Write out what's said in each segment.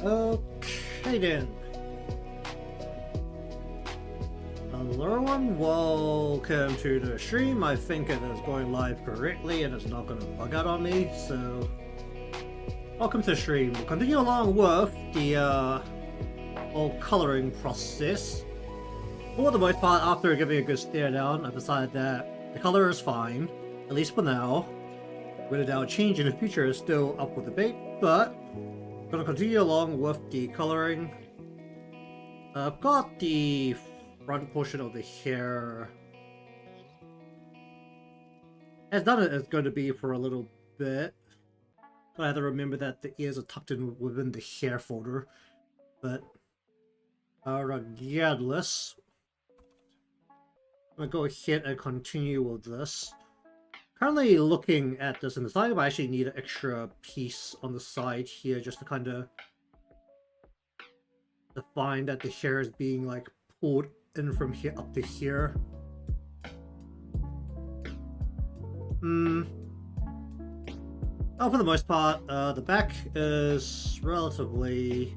Okay then. Hello everyone, welcome to the stream. I think it is going live correctly and it's not going to bug out on me, so welcome to the stream. We'll continue along with the whole coloring process. For the most part, after giving a good stare down, I've decided that the color is fine, at least for now. Whether that will change in the future is still up for debate, but I'm going to continue along with the coloring. I've got the front portion of the hair as done as it's going to be for a little bit. But I have to remember that the ears are tucked in within the hair folder. But regardless, I'm going to go ahead and continue with this. Currently looking at this and deciding I actually need an extra piece on the side here just to kind of define that the hair is being like pulled in from here up to here. Oh, for the most part, the back is relatively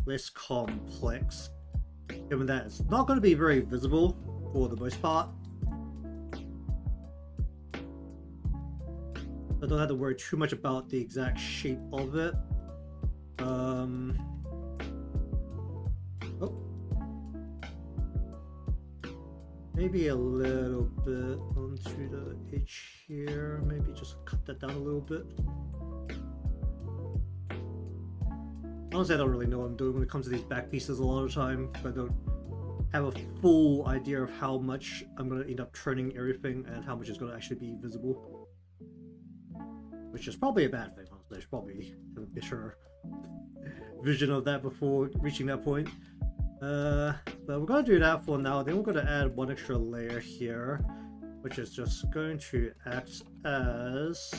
less complex, given that it's not going to be very visible for the most part. I don't have to worry too much about the exact shape of it. Oh. Maybe a little bit onto the edge here. Maybe just cut that down a little bit. Honestly, I don't really know what I'm doing when it comes to these back pieces a lot of the time. I don't have a full idea of how much I'm going to end up turning everything and how much is going to actually be visible. Which is probably a bad thing, honestly. I should probably have a better vision of that before reaching that point. But we're going to do that for now. Then we're going to add one extra layer here, which is just going to act as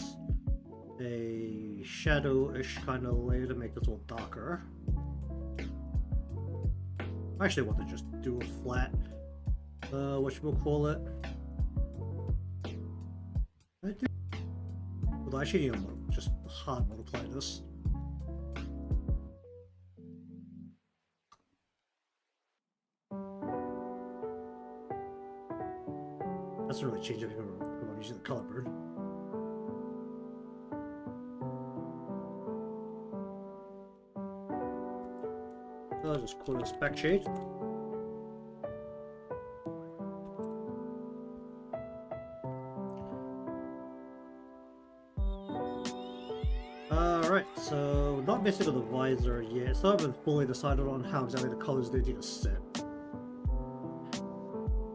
a shadow-ish kind of layer to make this a little darker. I actually want to just do a flat, whatchamacallit. Well, I actually need to just hard multiply this. Doesn't really change anything when I'm using the color bird. So I'll just call this back shade. Alright, so not messing with the visor yet, so I haven't fully decided on how exactly the colors they need to set.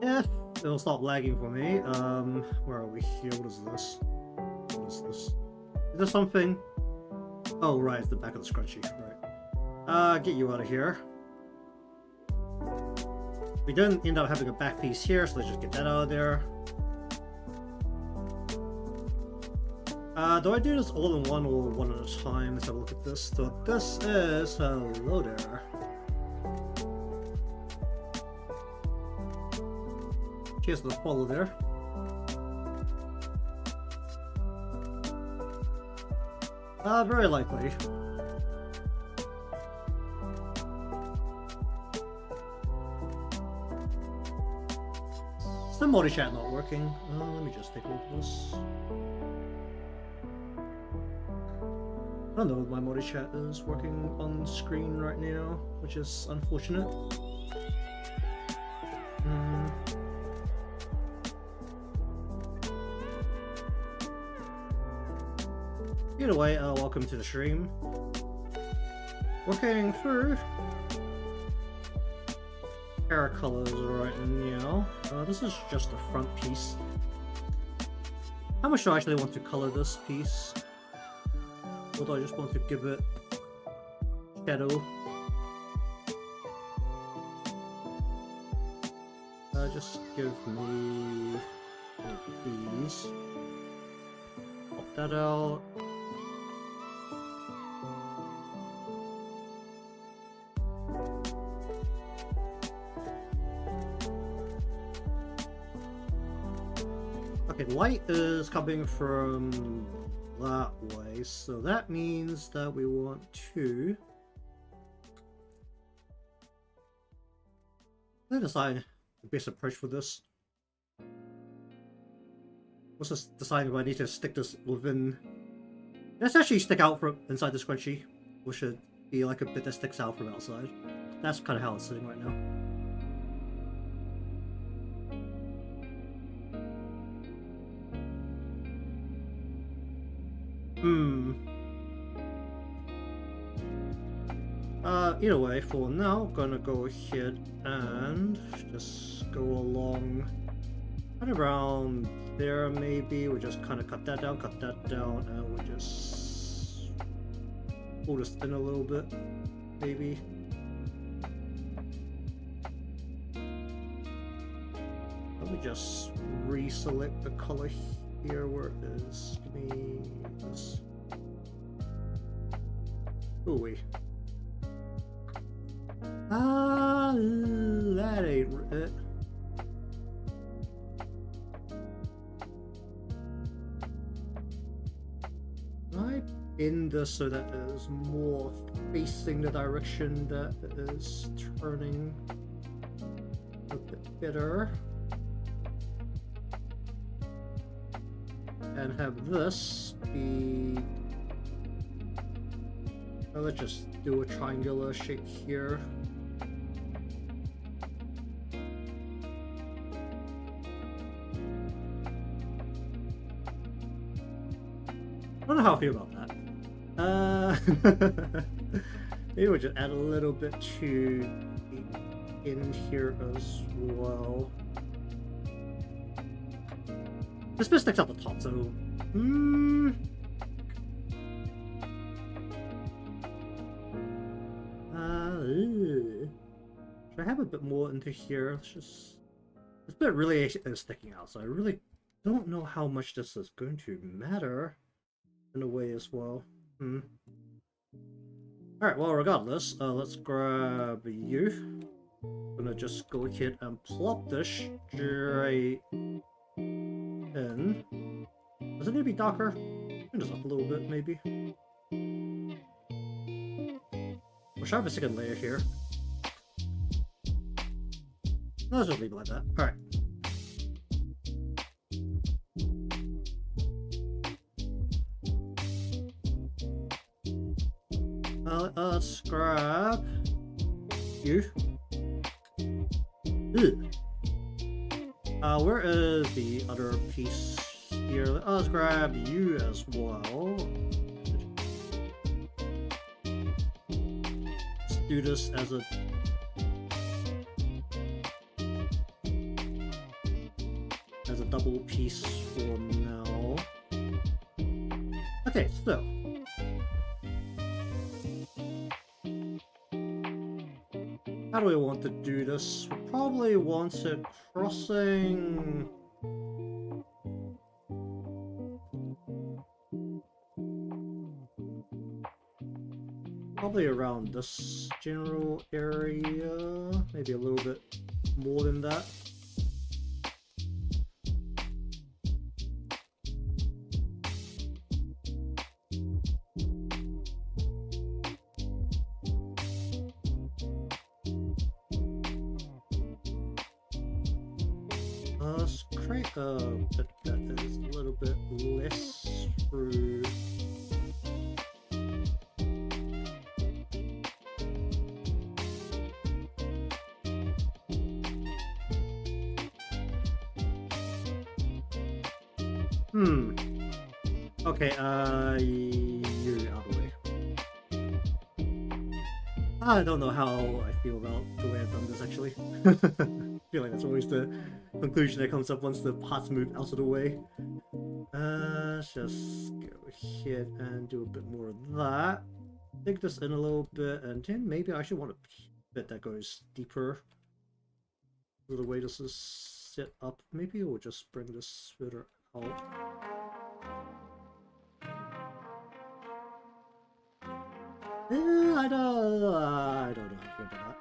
Yeah, it'll stop lagging for me. Where are we here? What is this? What is this? Is there something? Oh, right, it's the back of the scrunchie. Right. Get you out of here. We didn't end up having a back piece here, so let's just get that out of there. Do I do this all in one or one at a time? Let's have a look at this. So this is hello there. Cheers to the follow there. Very likely. Is the multi-chat not working? Let me just take a look at this. I don't know if my multi-chat is working on screen right now, which is unfortunate. Either way, welcome to the stream. Working through hair colors right now. This is just the front piece. How much do I actually want to color this piece? Or do I just want to give it shadow? Just give me these. Pop that out. Okay, light is coming from that way, so that means that we want to Let me decide the best approach for this. Let's just decide if I need to stick this within. Let's actually stick out from inside the scrunchie, or should be like a bit that sticks out from outside. That's kind of how it's sitting right now. Either way, for now, I'm gonna go ahead and just go along right around there maybe. We'll just kind of cut that down, and we'll just pull this in a little bit, maybe. Let me just reselect the color here where it is. Give me this. Ooh wee. That ain't it. I bend this so that it is more facing the direction that it is turning a bit better. And have this be... Well, let's just do a triangular shape here. I don't know how I feel about that. Maybe we'll just add a little bit to the end here as well. This bit sticks out the top, so... Should I have a bit more into here? Let's just... This bit really is sticking out, so I really don't know how much this is going to matter in a way as well. Alright, well, regardless, let's grab you. I'm gonna just go ahead and plop this straight in. Does it need to be darker? Turn this up a little bit, maybe. We'll should have a second layer here. No, let's just leave it like that. Alright. Let's grab you. Where is the other piece here? Let's grab you as well. Let's do this as a double piece for now. Okay, so how do we want to do this? We probably want it crossing... Probably around this general area, maybe a little bit more than that. Let's create a bit that is a little bit less through. Okay, you're out of the way. I don't know how I feel about the way I've done this, actually. I feel like that's always the conclusion that comes up once the parts move out of the way. Let's just go ahead and do a bit more of that. Dig this in a little bit, and then maybe I should want a bit that goes deeper. So the way this is set up, maybe we'll just bring this further out. I don't know how to feel about that.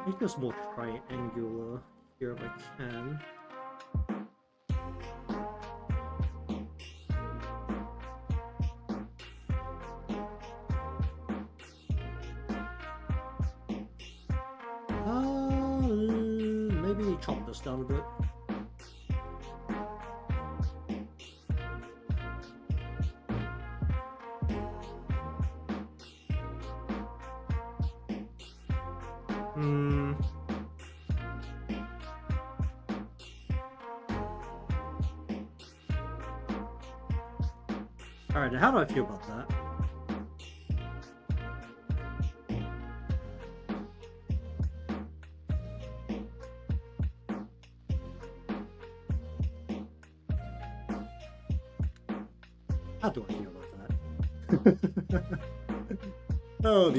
Make this more triangular here if I can. Maybe chop this down a bit. Alright, how do I feel about that? How do I feel about that? Oh,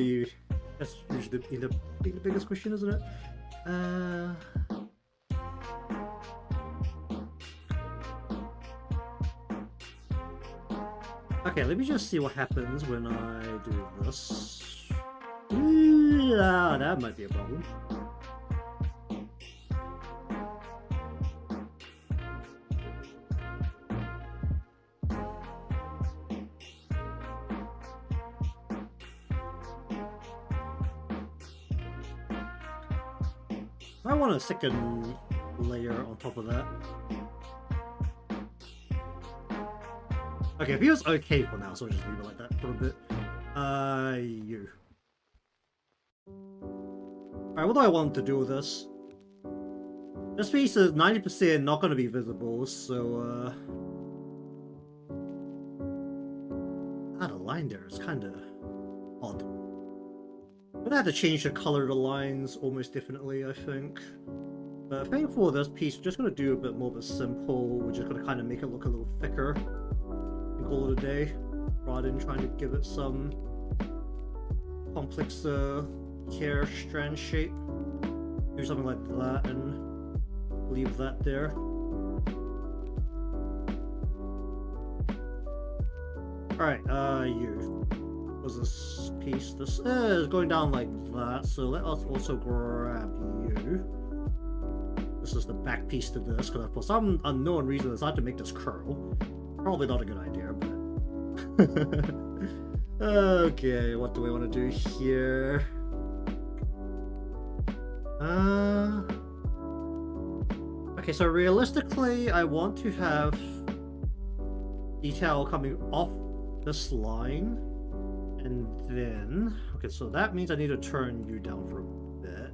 that's usually the biggest question, isn't it? Okay, let me just see what happens when I do this. Yeah, that might be a problem. I want a second layer on top of that. Okay, it feels okay for now, so I'll just leave it like that for a bit. You. Alright, what do I want to do with this? This piece is 90% not going to be visible, so the line there is kind of odd. I'm gonna have to change the color of the lines almost definitely, I think. But I think for this piece, we're just gonna do a bit more of a simple, we're just gonna kind of make it look a little thicker and call it a day, rather than trying to give it some complex hair strand shape. Do something like that and leave that there. Alright, you. Was this piece? This is going down like that, so let us also grab you. This is the back piece to this, because for some unknown reason I decided to make this curl. Probably not a good idea, but... Okay, what do we want to do here? Okay, so realistically, I want to have detail coming off this line. And then, okay, so that means I need to turn you down for a bit.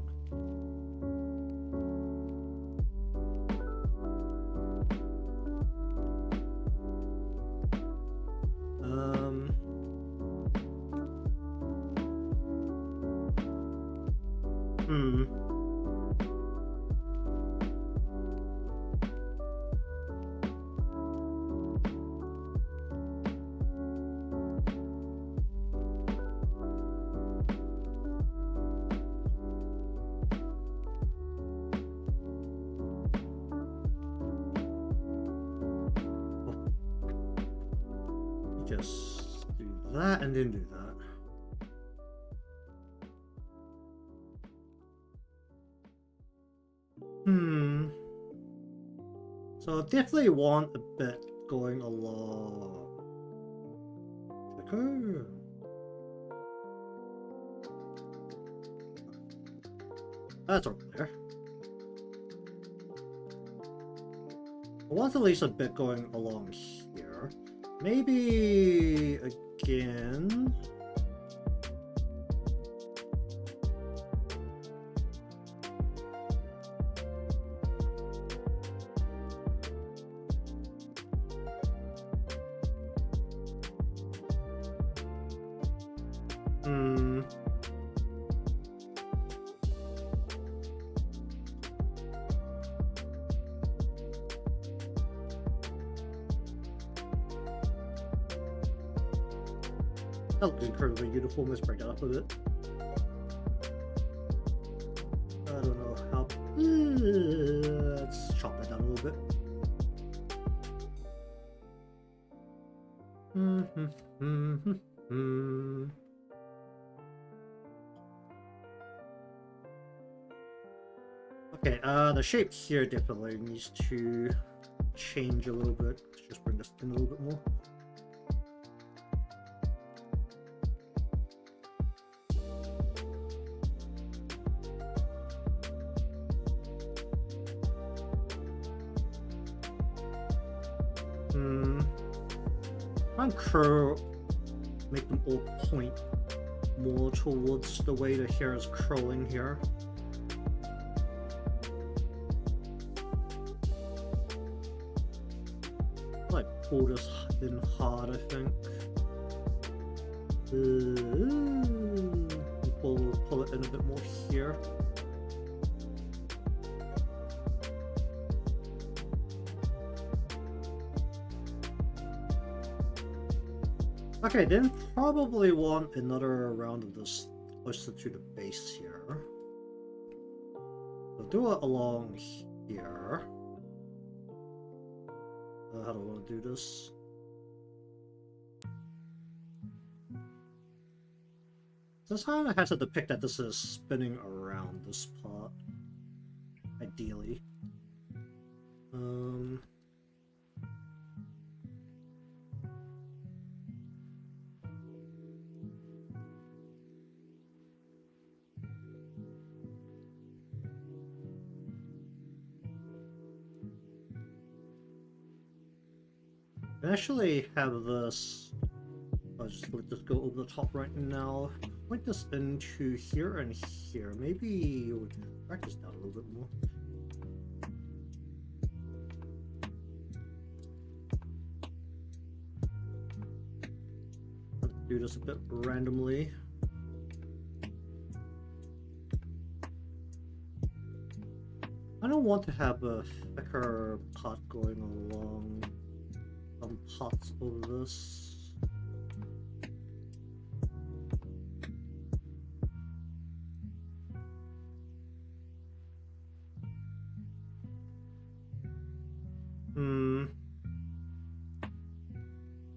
Just do that and then do that. So I definitely want a bit going along. Okay. That's over there. I want at least a bit going along here. Maybe again. That looks incredibly uniform. Let's break that up a bit. I don't know how. Let's chop that down a little bit. Okay, the shape here definitely needs to change a little bit. Let's just bring this in a little bit more. And curl, make them all point more towards the way the hair is curling here. Like pull this in hard, I think. Pull it in a bit more here. Okay, then probably want another round of this closer to the base here. So do it along here. How do I want to do this? This kind of has to depict that this is spinning around this part, ideally. I actually have this. I'll just let this go over the top right now. Point this into here and here. Maybe we can drag this down a little bit more. Let's do this a bit randomly. I don't want to have a thicker part going along some parts of this.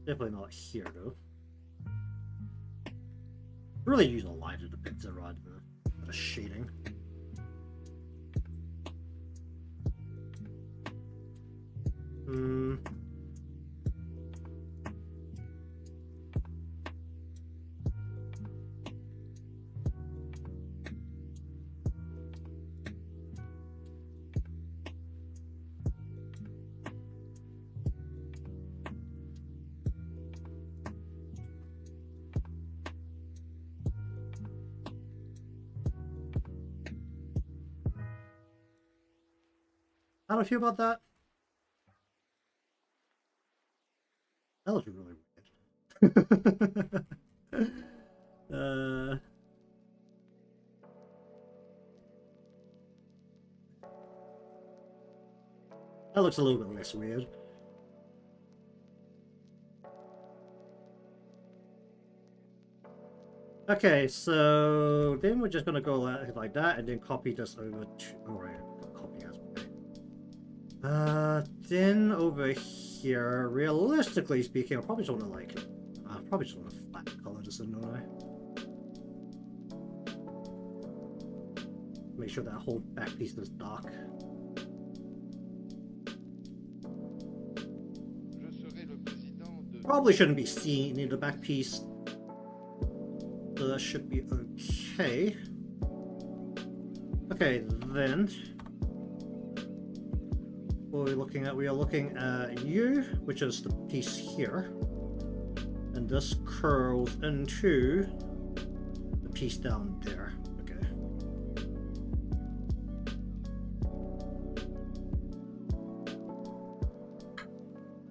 Definitely not here though. Really use a line to depict it rather than a shading. How do I feel about that? That looks really weird. That looks a little bit less weird. Okay, so then we're just gonna go like that and then copy this over to. Alright, copy as then over here, realistically speaking, I probably just want to like, I probably just want to flat color this in, don't I? Make sure that whole back piece is dark. Probably shouldn't be seen in the back piece. So that should be okay. Okay, then. What are we looking at? We are looking at U, which is the piece here. And this curls into the piece down there. Okay.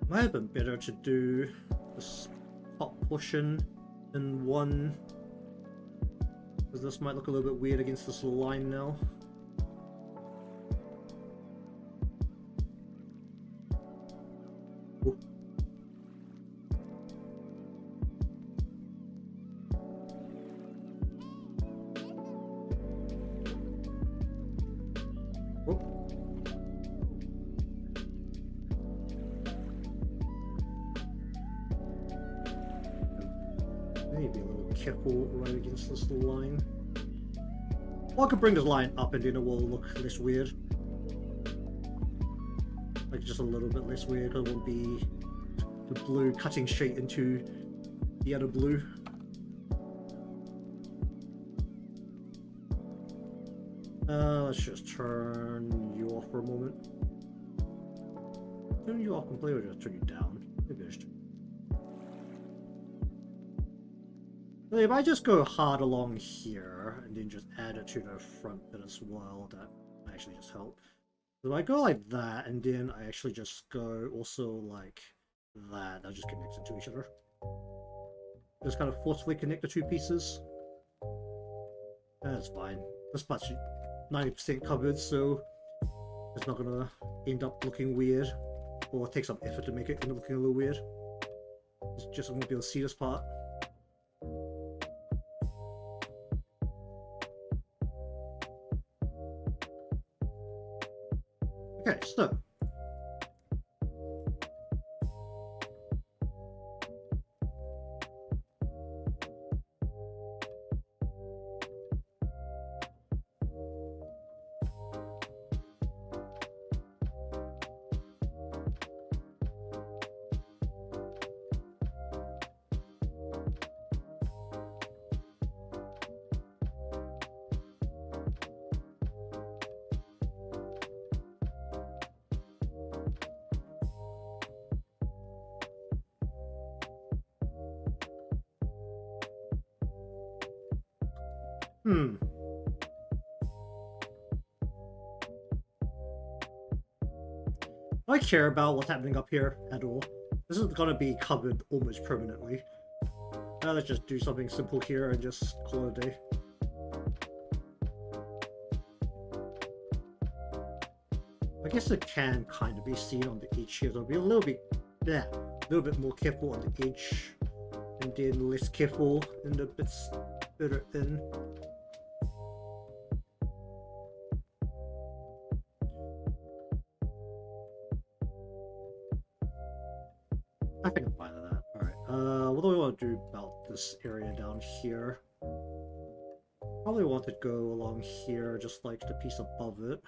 Might have been better to do this top portion in one, because this might look a little bit weird against this line now. Ooh. Maybe a little careful right against this line. Or I could bring this line up and then it will look less weird. Like just a little bit less weird. It won't be the blue cutting straight into the other blue. Let's just turn you off for a moment. Turn you off completely or just turn you down? Finished. If I just go hard along here and then just add it to the front bit as well, that actually just help. So I go like that and then I actually just go also like that just connects into each other. Just kind of forcefully connect the two pieces. That's fine. This part's 90% covered, so it's not gonna end up looking weird, or take some effort to make it end up looking a little weird. It's just I won't be able to see this part. Okay, so I don't care about what's happening up here at all. This is gonna be covered almost permanently. Now let's just do something simple here and just call it a day. I guess it can kind of be seen on the edge here, so I'll be a little bit more careful on the edge, and then less careful in the bits that are in. I think I'm fine with that. Alright, what do we want to do about this area down here? Probably want to go along here, just like the piece above it.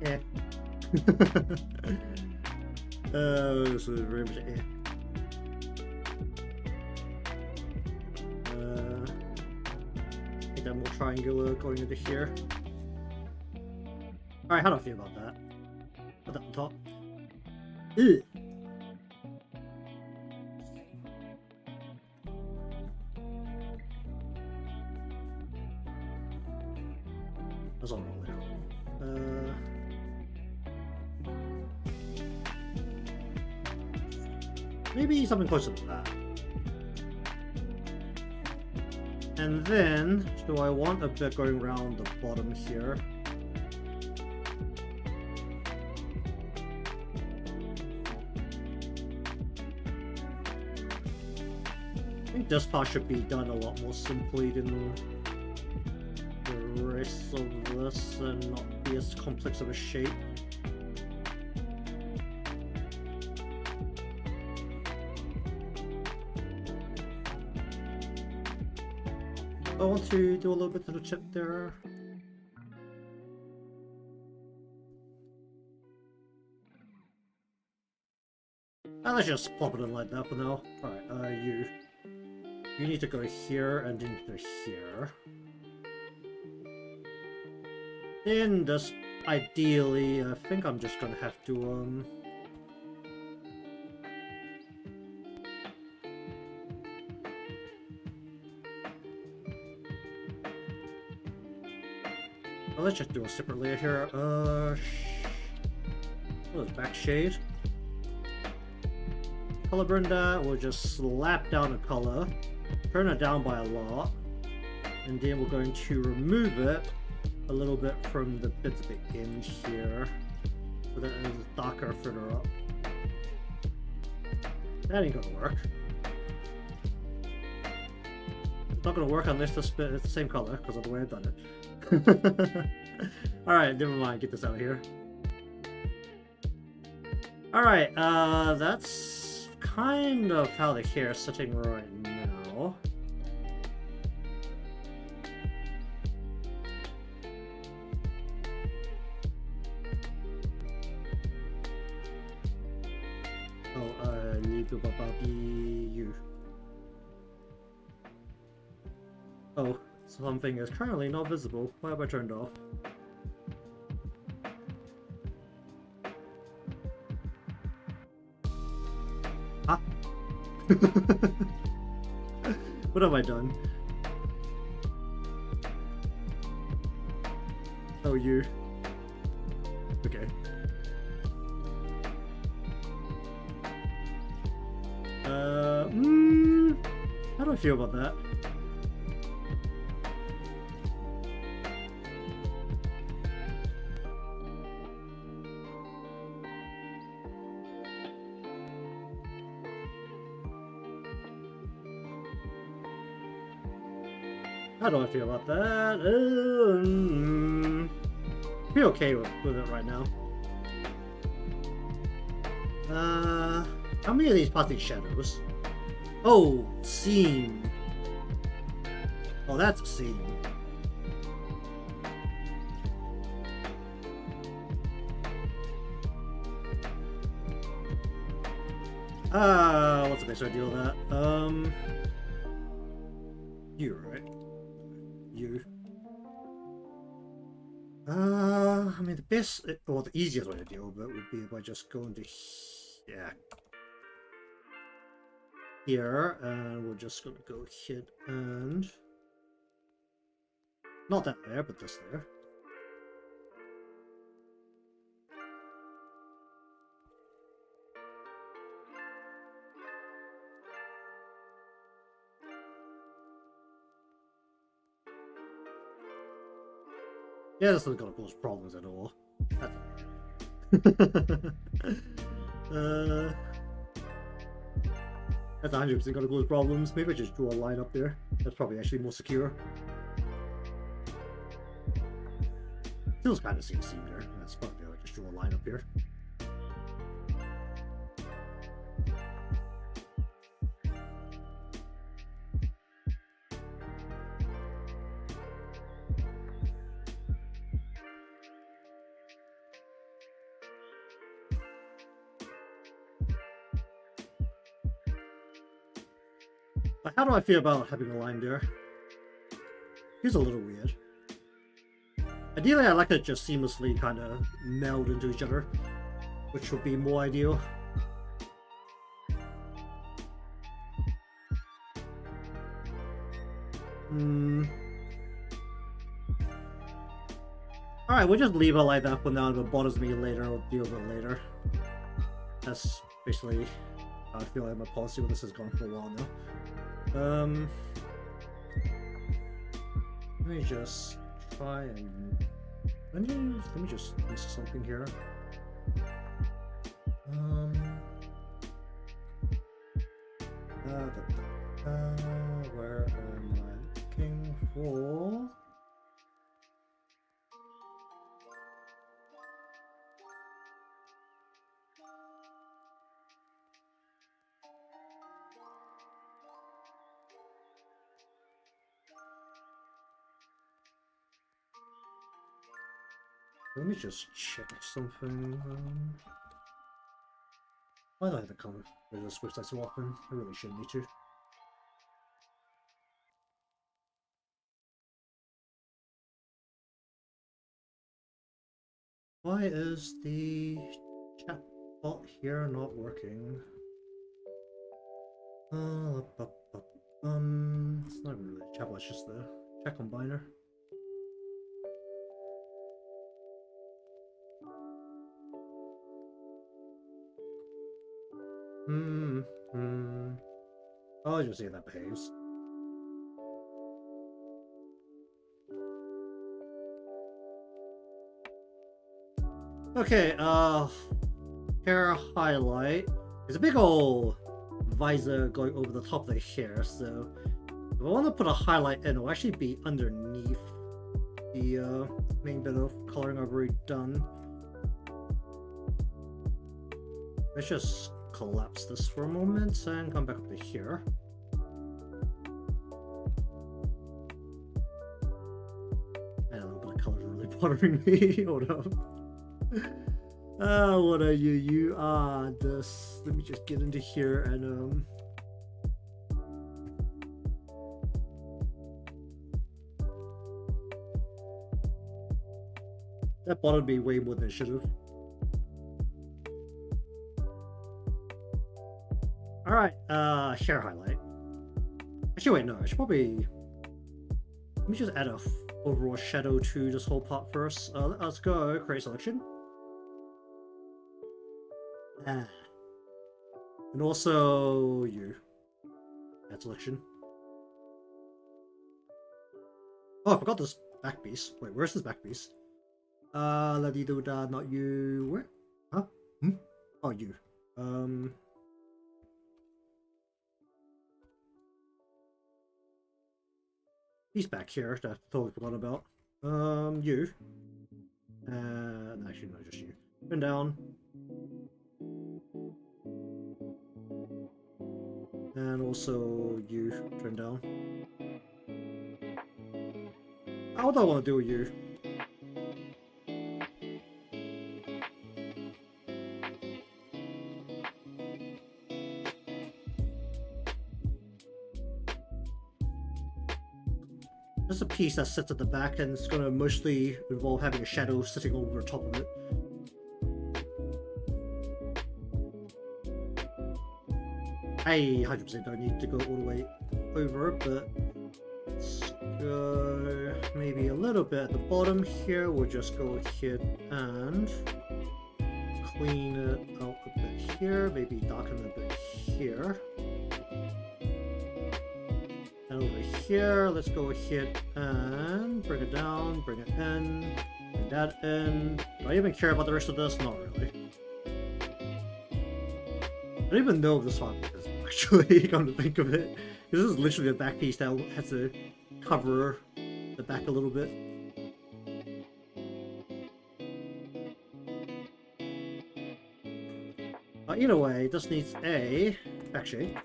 Eh. This is very much eh. Make that more triangular going into here. Alright, how do I feel about that? Put that on top. Ew. That's all wrong there. Maybe something closer to that. And then, do I want a bit going around the bottom here? I think this part should be done a lot more simply than the rest of this, and not be as complex of a shape. I want to do a little bit to the chip there. And let's just plop it in like that for now. Alright, you need to go here and into here. Then this, ideally, I think I'm just gonna have to let's just do a separate layer here. What is back shade? Color burn that. We'll just slap down a color, turn it down by a lot, And then we're going to remove it a little bit from the bits in here, so that it is darker further up. That ain't gonna work. It's not gonna work unless this bit is the same color, because of the way I've done it. Alright, never mind, get this out of here. Alright, that's kind of how the hair is sitting right now. You. Oh, something is currently not visible. Why have I turned off? Huh? What have I done? Oh, you. Okay. How do I feel about that? How do I feel about that? I feel okay with it right now. How many of these party shadows? Oh, seam. Oh, that's a seam. What's the best way to deal with that? You're right. You. I mean, the best, or the easiest way to deal with it would be by just going to, yeah, here, and we're just gonna go hit and not that there, but this there. Yeah, this isn't gonna cause problems at all. That's 100% gonna cause problems. Maybe I just draw a line up there. That's probably actually more secure. Feels kind of seam there. That's probably I just draw a line up here. But how do I feel about having a line there? Feels a little weird. Ideally, I like it just seamlessly kind of meld into each other, which would be more ideal. Alright, we'll just leave it like that for now. If it bothers me later, I'll deal with it later. That's basically how I feel like my policy with this has gone for a while now. Let me just try and let me just miss something here. Where am I looking for? Let me just check something. Why do I have to come with this website so often? I really shouldn't need to. Why is the chatbot here not working? It's not even really a chatbot, it's just the chat combiner. I'll just see if that behaves. Okay, hair highlight. There's a big old visor going over the top of the hair, so if I want to put a highlight in, it'll actually be underneath the main bit of coloring I've already done. Let's just collapse this for a moment and come back up to here. I don't know, but the colors are really bothering me. Hold up. What are you? You are this. Let me just get into here and that bothered me way more than it should have. Alright, hair highlight. Actually, wait, no, I should probably... Let me just add a overall shadow to this whole part first. Let's go create selection. And also you. Add selection. Oh, I forgot this back piece. Wait, where's this back piece? La di do da, not you. Where? Huh? Hmm? Oh, you. He's back here that I totally forgot about. You. Actually, no, just you. Turn down. And also you. Turn down. How do I want to do with you? There's a piece that sits at the back and it's going to mostly involve having a shadow sitting over the top of it. I 100% don't need to go all the way over, but let's go maybe a little bit at the bottom here. We'll just go ahead and clean it out a bit here, maybe darken it a bit here. And over here, let's go ahead and bring it down, bring it in, bring that in. Do I even care about the rest of this? Not really. I don't even know if this one is actually, come to think of it. This is literally a back piece that has to cover the back a little bit. But either way, this needs a back shade.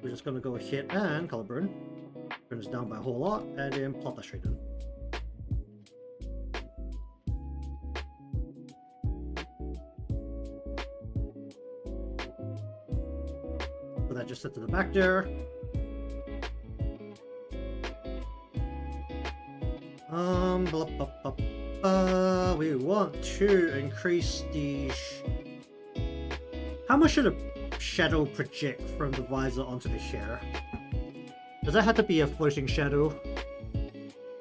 We're just going to go ahead and color burn. Turn this down by a whole lot, and then plot that straight in. So that just set to the back there. Blah, blah, blah, blah. We want to increase the... How much should a shadow project from the visor onto the hair? Does that have to be a floating shadow?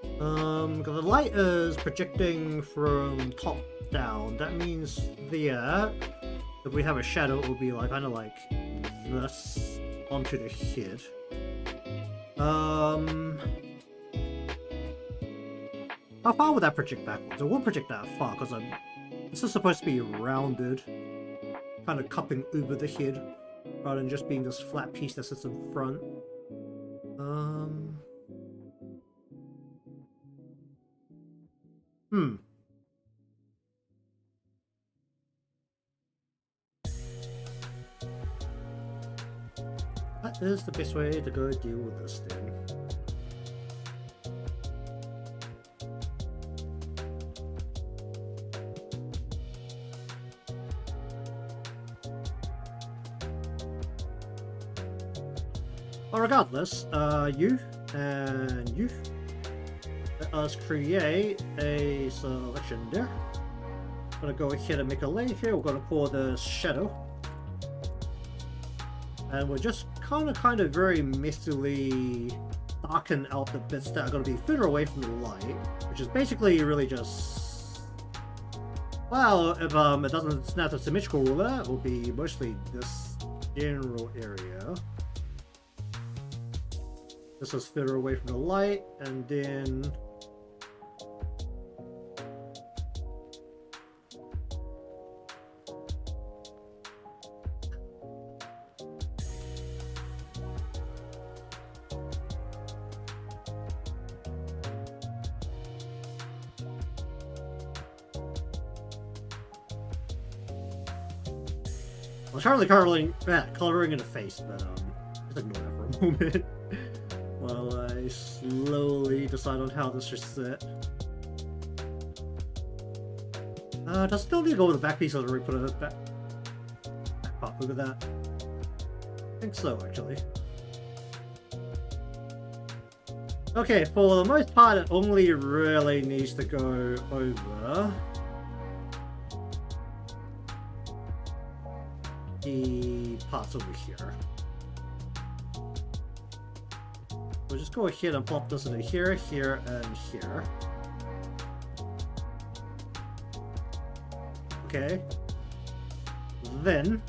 Because the light is projecting from top down. That means there, if we have a shadow, it will be like kind of like this onto the head. How far would that project backwards? It won't project that far because this is supposed to be rounded, kind of cupping over the head, rather than just being this flat piece that sits in front. That is the best way to go deal with this thing. But regardless, you and you, let us create a selection there. I'm gonna go ahead and make a layer here. We're gonna pour the shadow, and we're just kind of very messily darken out the bits that are going to be further away from the light, which is basically really just, well, if it doesn't snap a symmetrical ruler, it will be mostly this general area. This is further away from the light, and then I was trying coloring in the face, but just ignore that for a moment while I slowly decide on how this should sit. Does it still need to go with the back piece or do we put it back part? Look at that. I think so, actually. Okay, for the most part, it only really needs to go over the parts over here. We'll just go ahead and plop this into here, here, and here. Okay. Then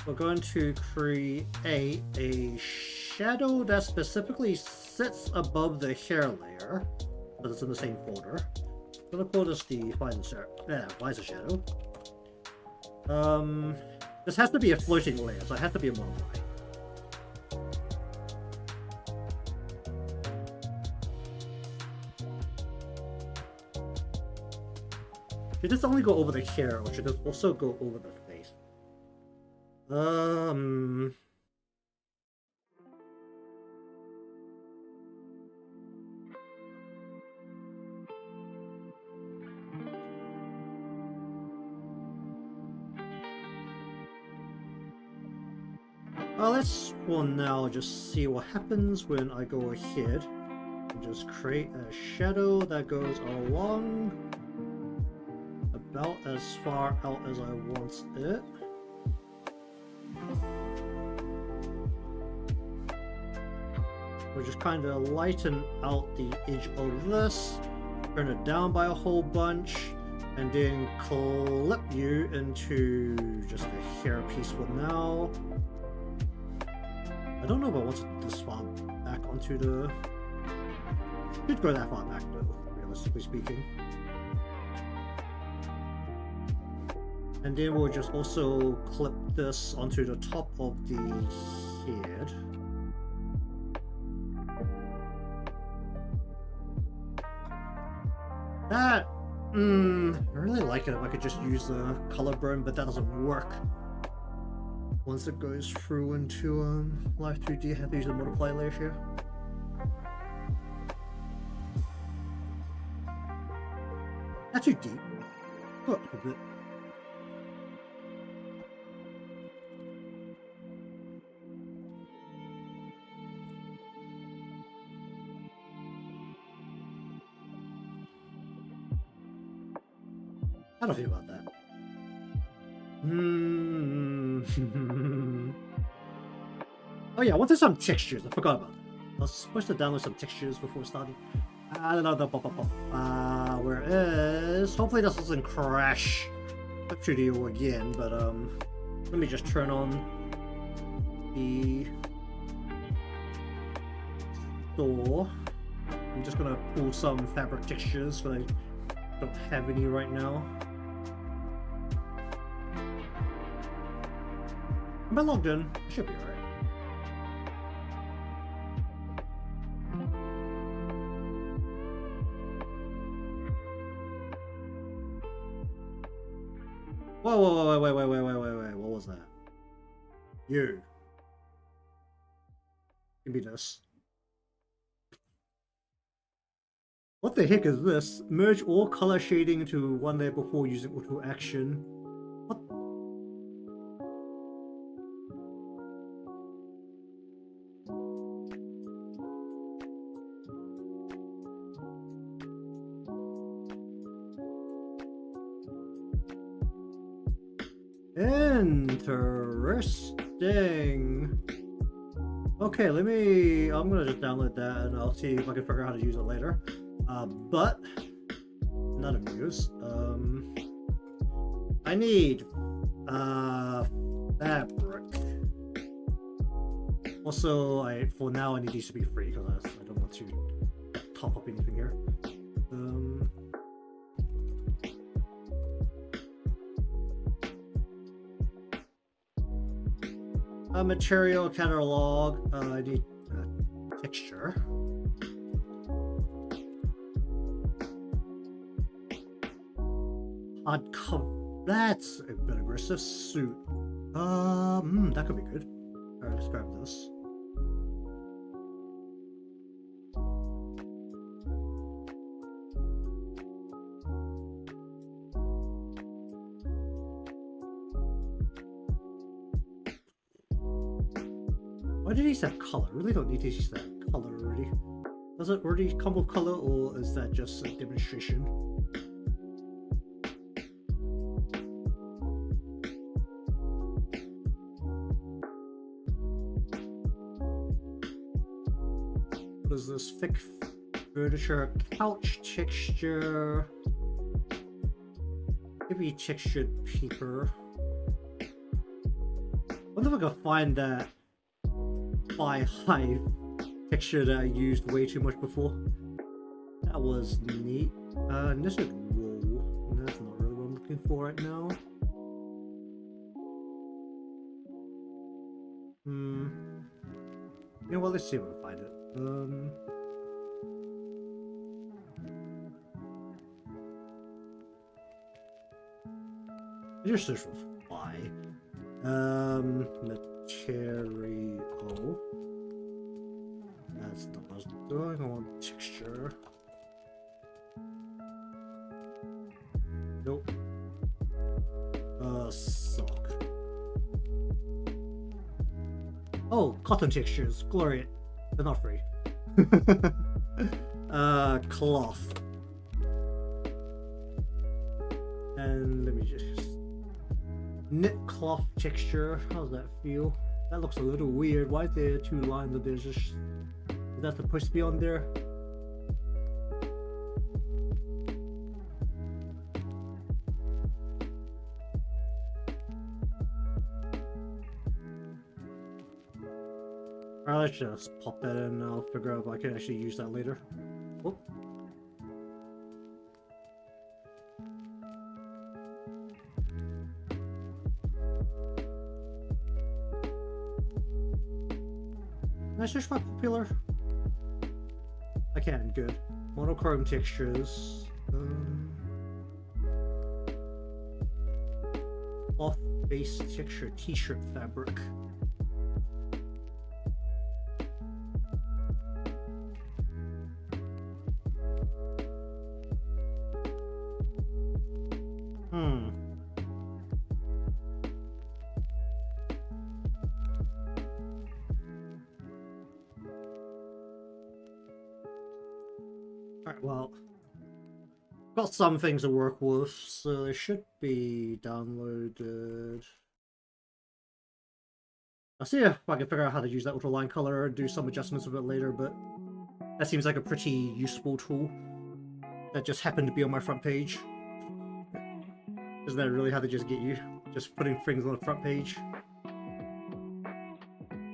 we're going to create a shadow that specifically sits above the hair layer, but it's in the same folder. I'm gonna call this the visor shadow. This has to be a floating layer, so it has to be a multiply. Should this only go over the hair, or should this also go over the face? Let's, for now, just see what happens when I go ahead and just create a shadow that goes along about as far out as I want it. We'll just kind of lighten out the edge of this, turn it down by a whole bunch, and then clip you into just a hair piece for now. I don't know if I want this far back onto the... Should go that far back though, realistically speaking. And then we'll just also clip this onto the top of the head. That... I really like it if I could just use the color burn, but that doesn't work. Once it goes through into Live 3D, I have to use the multiply layer here. Not too deep. Go up a bit. How do I feel about that? Oh yeah, I wanted some textures. I forgot about that. I was supposed to download some textures before starting. I don't know. Where is? Hopefully this doesn't crash the studio again. But let me just turn on the store. I'm just gonna pull some fabric textures, but I don't have any right now. Am I logged in? I should be alright. Whoa, wait, what was that? You. Give me this. What the heck is this? Merge all color shading into one layer before using auto action. What? Interesting. Okay, I'm gonna just download that and I'll see if I can figure out how to use it later. But none of news. I need fabric. Also, for now I need these to be free because I don't want to top up anything here. Material catalog. I need texture. Hardcover. That's a bit aggressive. Suit. That could be good. Alright, let's grab this. Why did he say color? I really don't need to use that color already. Does it already come with color, or is that just a demonstration? What is this? Thick furniture, couch texture, maybe textured paper. I wonder if I can find that high texture that I used way too much before. That was neat. This is wool. That's not really what I'm looking for right now. You know what? Let's see if I can find it. I just search for fly. Material. That's not what I was doing. I want texture. Nope. Sock. Oh, cotton textures. Glorious. They're not free. Cloth. And let me just knit cloth texture. How does that feel? That looks a little weird. Why is there two lines that there's just... Is that supposed to be on there? Alright, let's just pop that in and I'll figure out if I can actually use that later. Whoop. Can I search by popular? I can, good. Monochrome textures. Cloth-based texture t-shirt fabric. Alright, well, got some things to work with, so they should be downloaded. I'll see if I can figure out how to use that ultraline color and do some adjustments a bit later, but that seems like a pretty useful tool that just happened to be on my front page. Isn't that really how they just get you? Just putting things on the front page.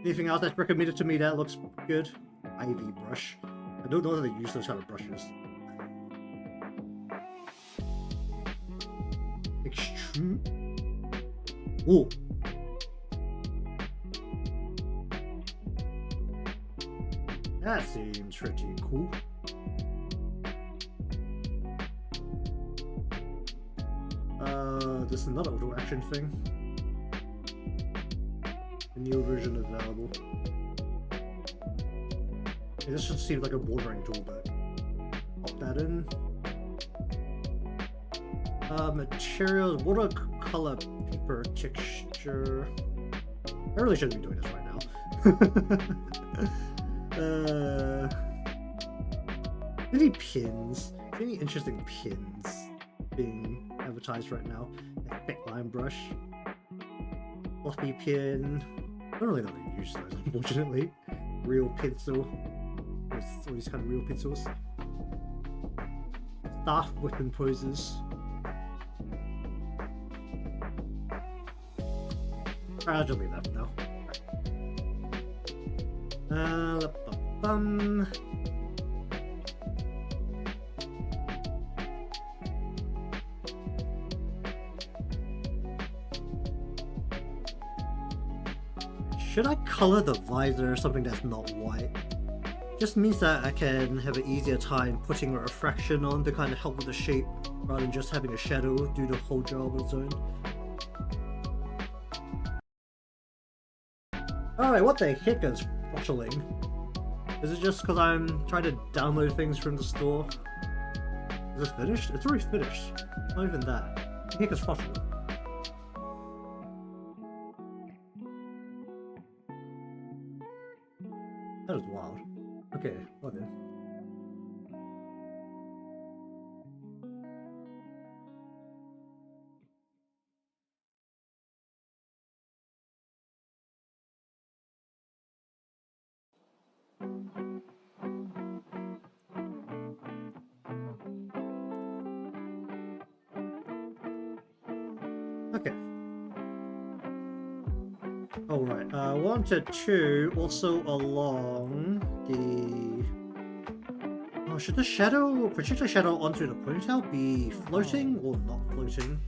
Anything else that's recommended to me that looks good? Ivy brush. I don't know how to use those kind of brushes. Extrude. Ooh. That seems pretty cool. This is another auto action thing. A new version available. Yeah, this just seems like a bordering tool, but pop that in. Materials, watercolor paper texture. I really shouldn't be doing this right now. Any pins? Any interesting pins being advertised right now? A thick line brush, floppy pin. I don't really know how to use those, unfortunately. Real pencil. There's all these kind of real pencils. Staff weapon poses. I'll just leave that for now. Should I color the visor something that's not white? just means that I can have an easier time putting a refraction on to kind of help with the shape rather than just having a shadow do the whole job on its own. Alright, what the heck is throttling? Is it just because I'm trying to download things from the store? Is this finished? It's already finished. Not even that. What the heck is throttling? That is wild. Okay, well then. Okay. Alright, I wanted to also along the... Oh, should the shadow, projector shadow onto the ponytail be floating or not floating?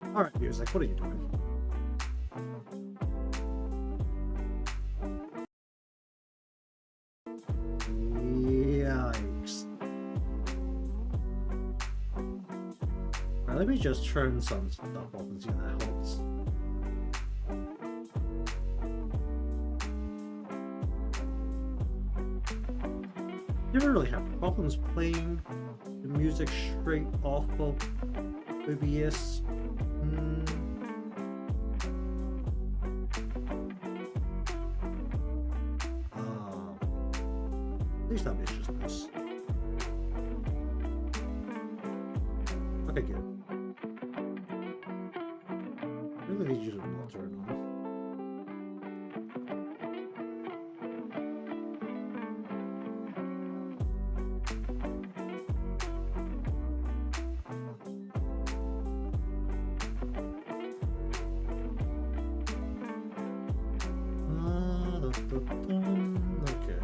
Alright, music, what are you doing? Yikes. Alright, let me just turn some stuff off and see if that helps. Never really have problems playing the music straight off of OBS. At least that is just this. Okay, good. I really need you to not turn it on. Okay.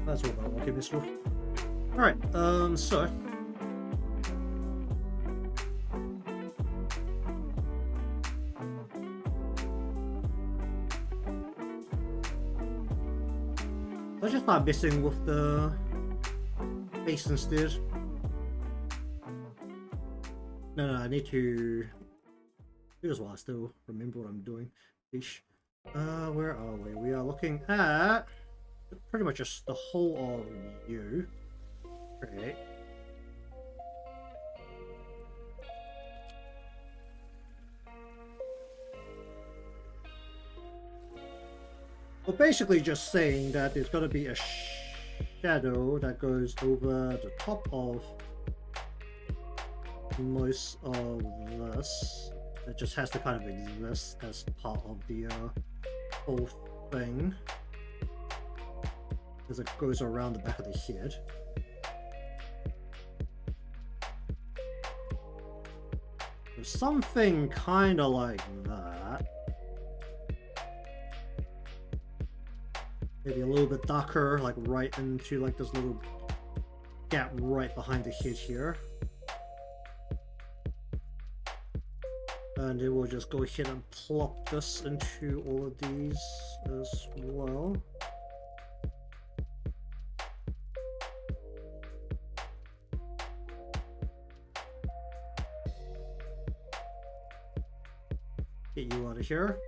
That's all about walking this one. Alright, so let's just start messing with the face instead. No, I need to do this while I still remember what I'm doing. Ish. Where are we? We are looking at pretty much just the whole of you. Great. We're basically just saying that there's got to be a shadow that goes over the top of most of this. It just has to kind of exist as part of the whole thing, as it goes around the back of the head. There's something kind of like that. Maybe a little bit darker, like right into like this little gap right behind the head here. And then we'll just go ahead and plop this into all of these as well. Get you out of here.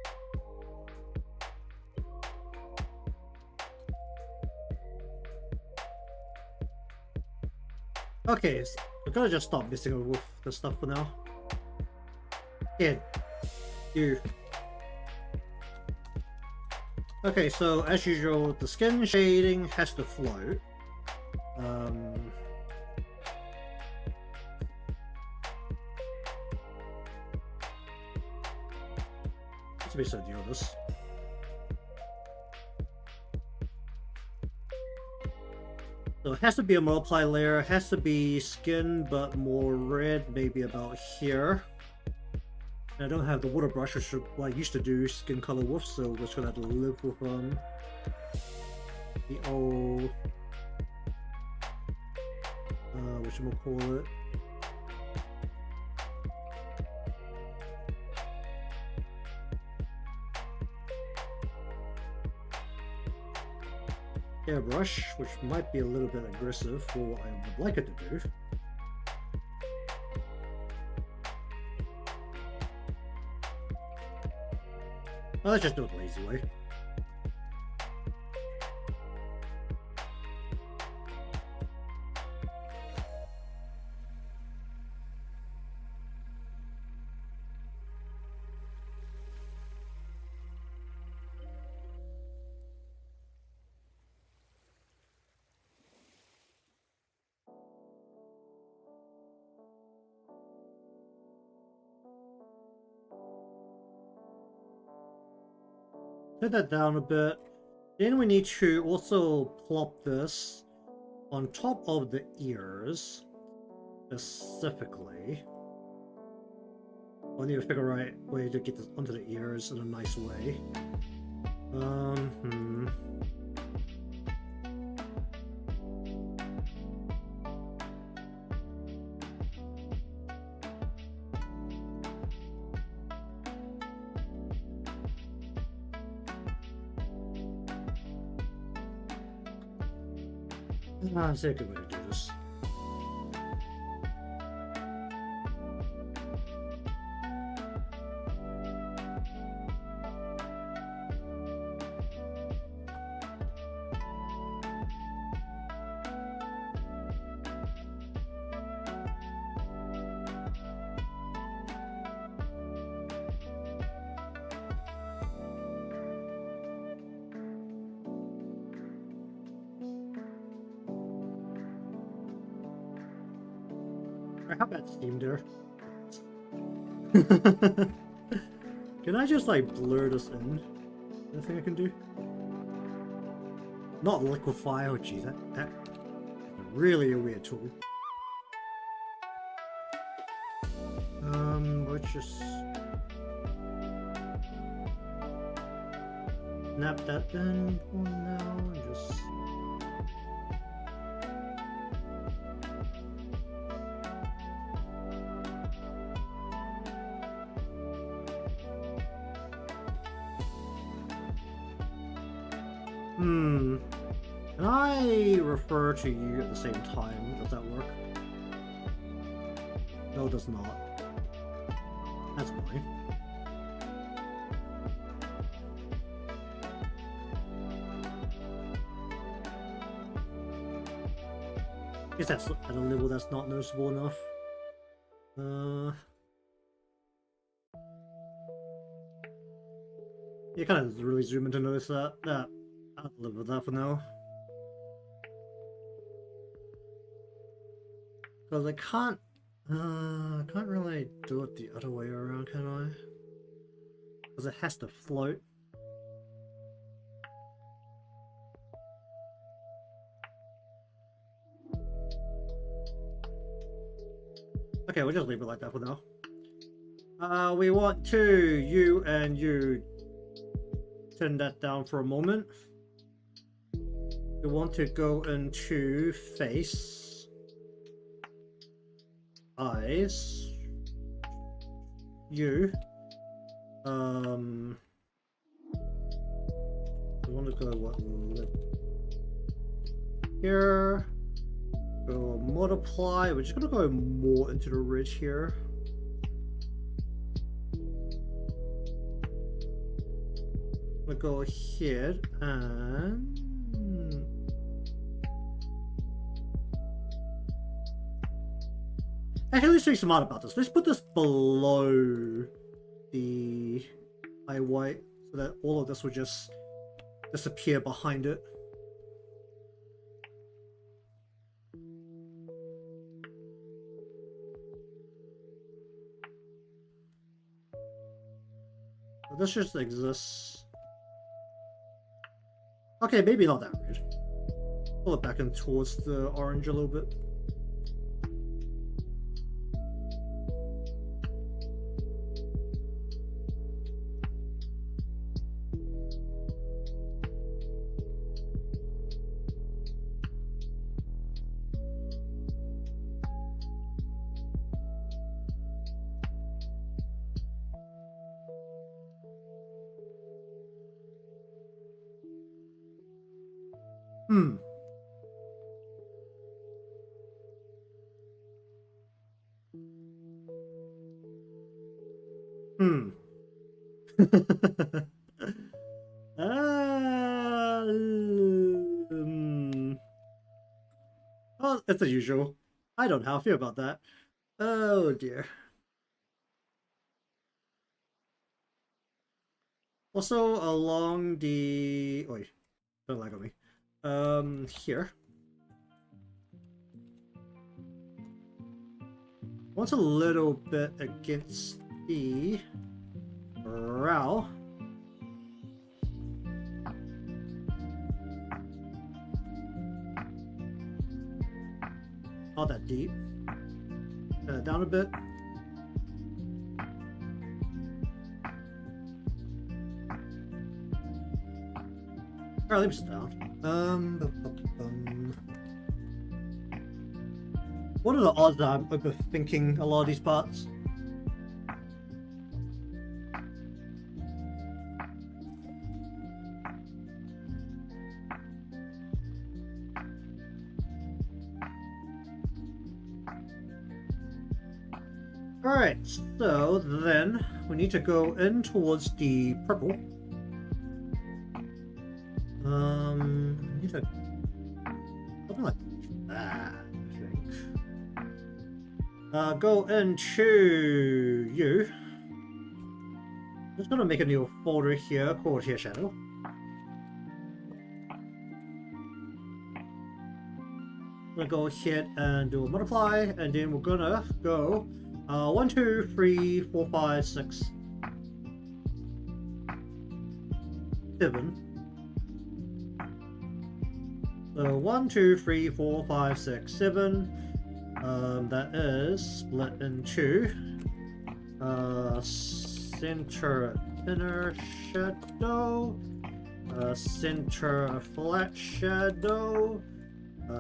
Okay, so we're gonna just stop messing with this stuff for now. Yeah, you. Okay, so as usual, the skin shading has to float. To be so deal with this. So it has to be a multiply layer, it has to be skin but more red, maybe about here. And I don't have the water brush, which I used to do skin color with, so we're just gonna have to live with the old whatchamacallit. airbrush, which might be a little bit aggressive for what I would like it to do. Well, let's just do it the lazy way. Put that down a bit. Then we need to also plop this on top of the ears, specifically. I need to figure out a right way to get this onto the ears in a nice way. That's a good way to do this. How about Steam there? Can I just like blur this in? Anything I can do? Not liquefy, oh geez, that really a weird tool. Let's just snap that in for now and just Can I refer to you at the same time? Does that work? No, it does not. That's fine. I guess that's at a level that's not noticeable enough. You kind of really zoom in to notice that. I'll live with that for now. Because I can't really do it the other way around, can I? Because it has to float. Okay, we'll just leave it like that for now. We want you and you turn that down for a moment. We want to go into face, eyes, you. We want to go what lip here. Go multiply. We're just gonna go more into the ridge here. I'm gonna go ahead and actually, let's be smart about this. Let's put this below the eye white so that all of this will just disappear behind it. So this just exists. Okay, maybe not that weird. Pull it back in towards the orange a little bit. Hmm. Hmm. Hmm. Well, it's the usual. I don't know how I feel about that. Oh dear. Also, along the... Oi, don't lag on me. Here. What's a little bit against the brow. Not that deep. Down a bit. Alright, let me sit down. What are the odds that I'm overthinking a lot of these parts? Alright, so then we need to go in towards the purple. Need to something like that, I think. Go into you. Just gonna make a new folder here called Hair Shadow. I'm gonna go ahead and do a multiply, and then we're gonna go 1, 2, 3, 4, 5, 6, 7. So 1, 2, 3, 4, 5, 6, 7. That is split into center inner shadow, center flat shadow,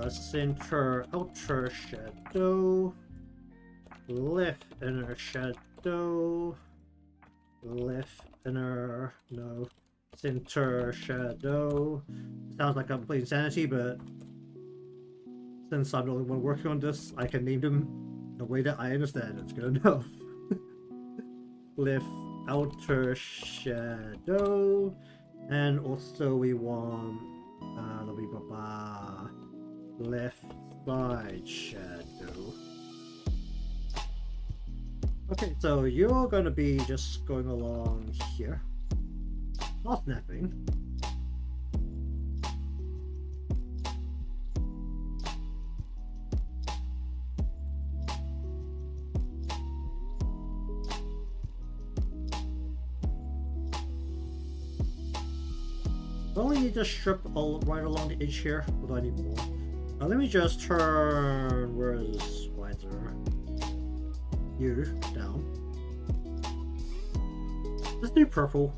center outer shadow, left inner shadow, left inner, no, center shadow. Sounds like I'm playing Sanity, but since I'm the only one working on this, I can name them the way that I understand it's good enough. Left outer shadow, and also we want left side shadow. Okay, so you're gonna be just going along here, not snapping. I only need to strip right along the edge here, or do I need more? Let me just turn, where is this wider? You down. Let's do purple.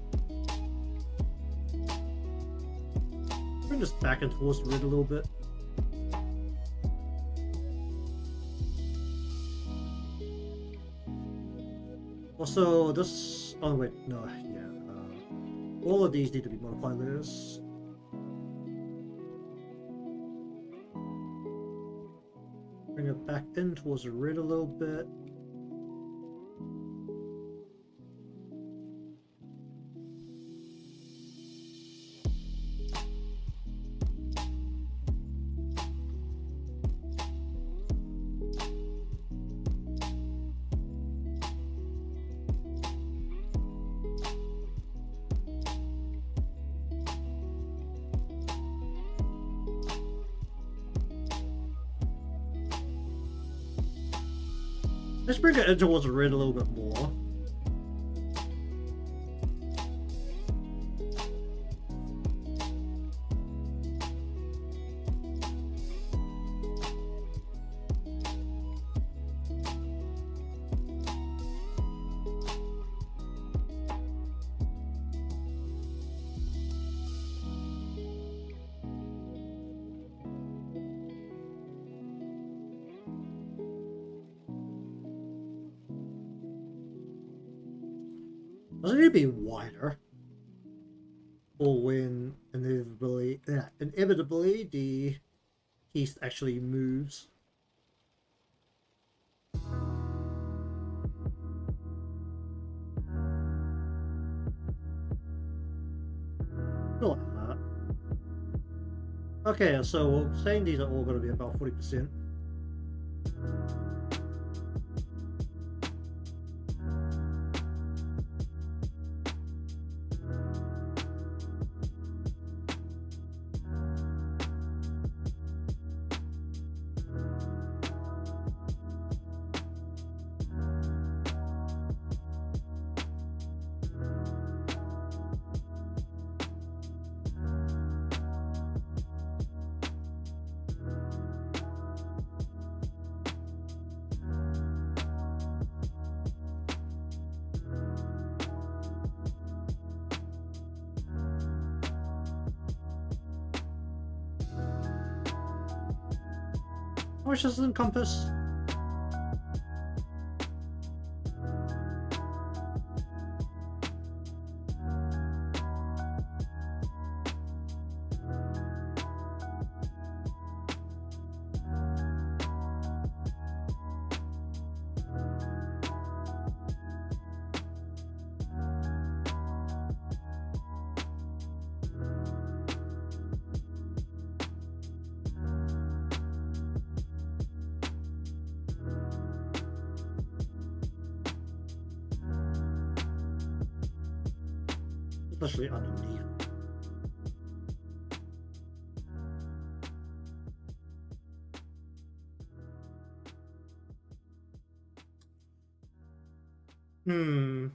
Bring this back and towards the red a little bit. Also, this. Oh wait, no, yeah. All of these need to be modified layers. Bring it back in towards the red a little bit. Let's bring it in towards the red a little bit more. Doesn't need to be wider. or when inevitably the piece actually moves. Not like that. Okay, so we're saying these are all going to be about 40%. How much does it encompass? Especially underneath. Hmm.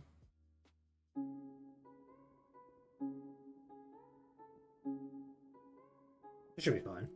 It should be fine.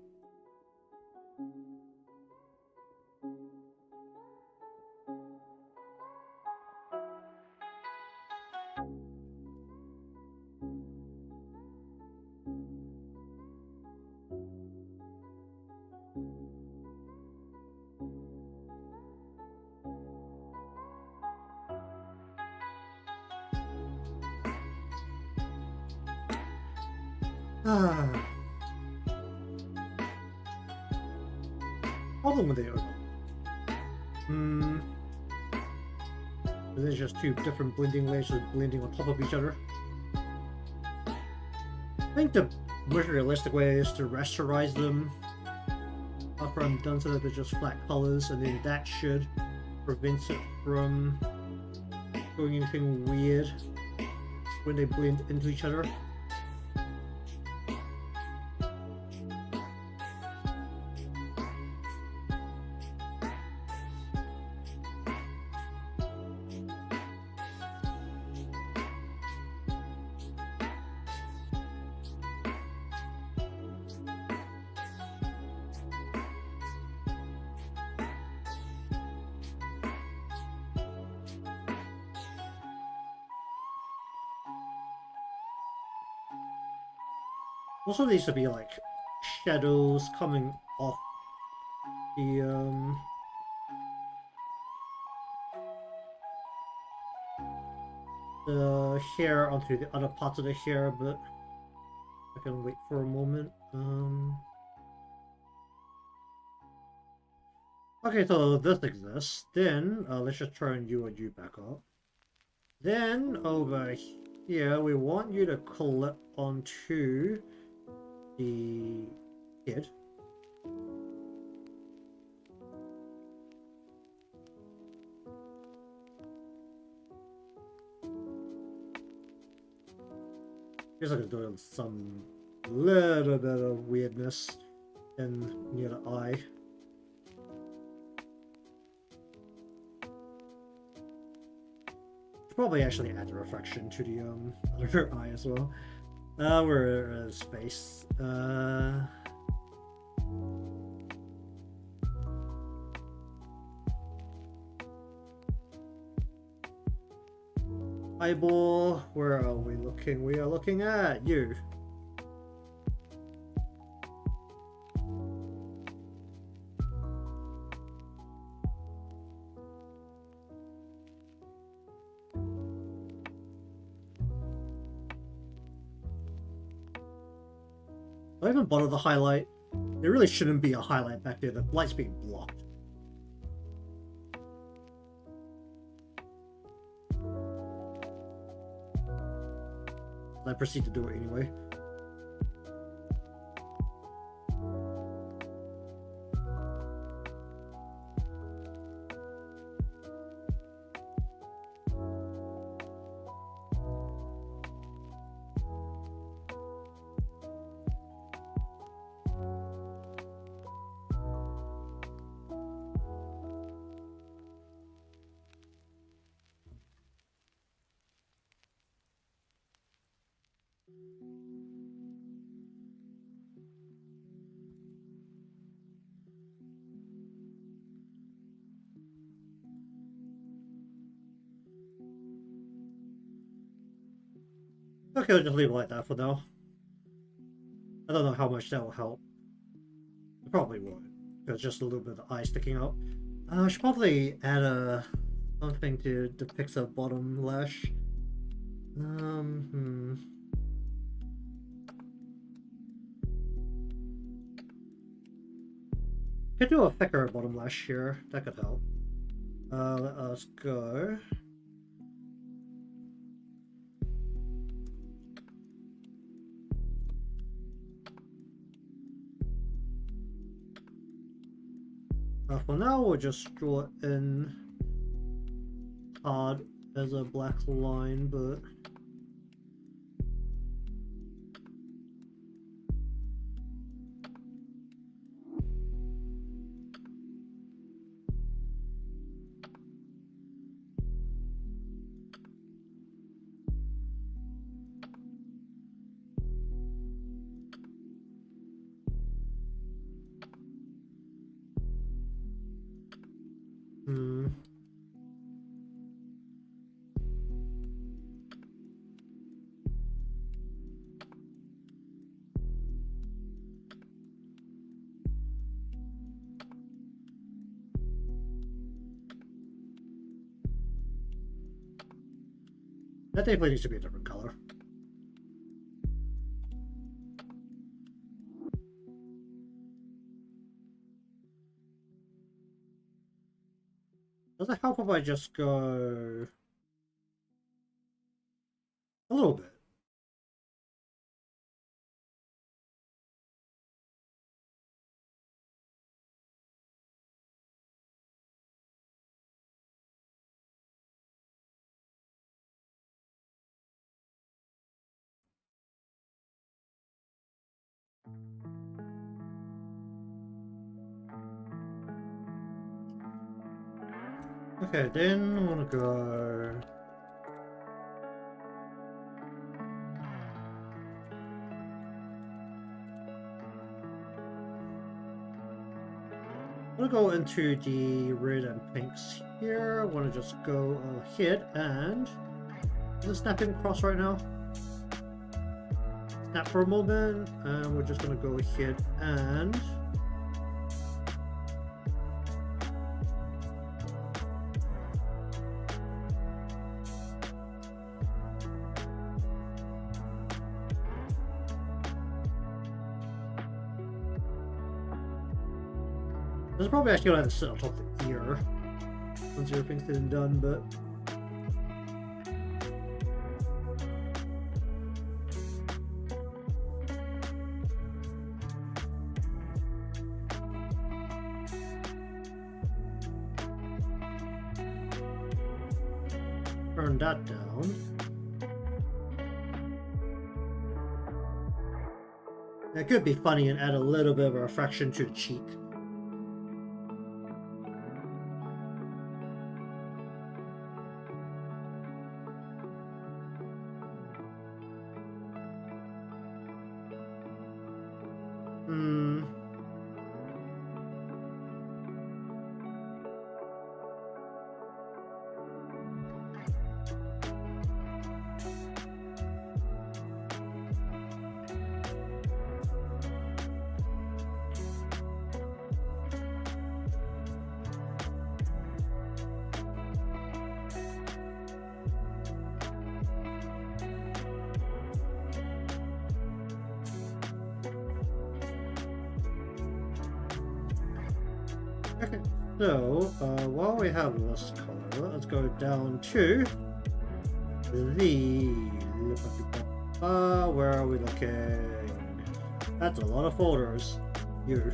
Ah. Problem with the overlap. There's just two different blending layers of blending on top of each other. I think the most realistic way is to rasterize them after I'm done so that they're just flat colors, and then that should prevent it from doing anything weird when they blend into each other. Also needs to be like shadows coming off the hair onto the other parts of the hair, but I can wait for a moment. Okay, so this exists. Then let's just turn you and you back up. Then over here, we want you to clip onto the head. Here's like doing some little bit of weirdness in near the eye. Should probably actually add a reflection to the other eye as well. We're space. Eyeball, where are we looking? We are looking at you. even bother to highlight? There really shouldn't be a highlight back there. The light's being blocked. I proceed to do it anyway. Okay, I'll just leave it like that for now. I don't know how much that will help. It probably won't. There's just a little bit of eye sticking out. I should probably add something to depict the bottom lash. Could do a thicker bottom lash here. That could help. Let us go. For now, we'll just draw it in hard as a black line, but that definitely needs to be a different color. Does it help if I just go a little bit? Okay, then I want to go. I'm gonna go into the red and pinks here. I want to just go ahead and is it snapping across right now? Snap for a moment, and we're just gonna go ahead and this is probably actually gonna have to sit on top of the ear once everything's said and done, but turn that down. That could be funny and add a little bit of a reflection to the cheek. Okay, so while we have this color, let's go down to the... where are we looking? That's a lot of folders. You.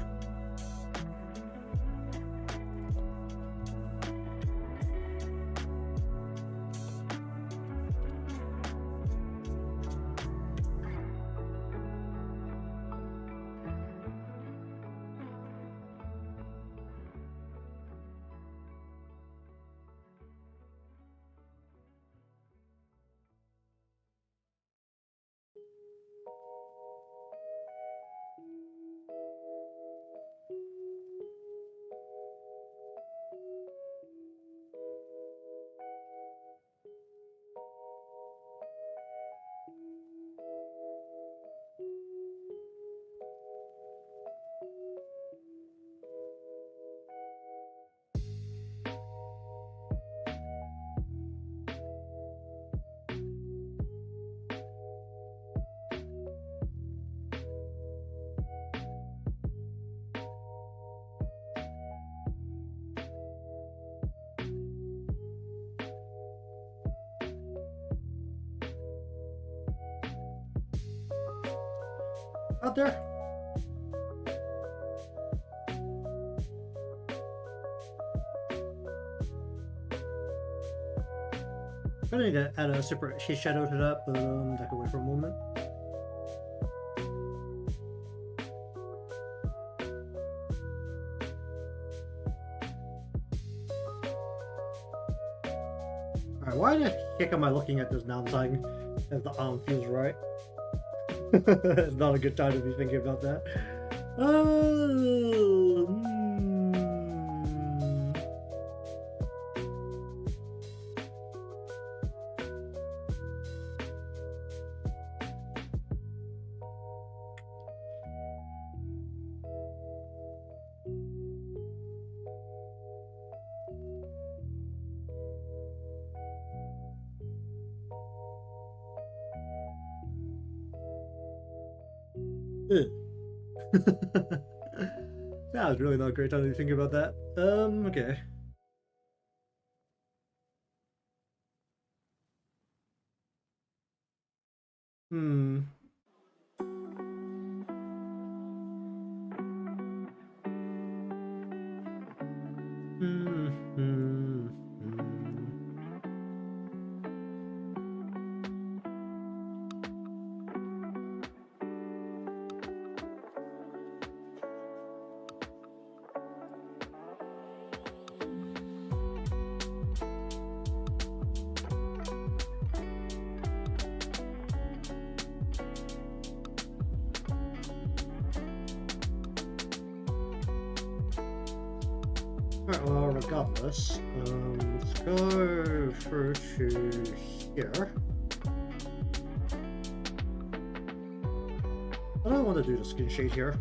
Out there. I need to add a separate shadow to that, but back away for a moment. Alright, why the heck am I looking at this now saying if the arm feels right? It's not a good time to be thinking about that. That was really not a great time to be thinking about that. Okay. Hmm. Alright, well, regardless, let's go through to here. I don't want to do the skin shade here.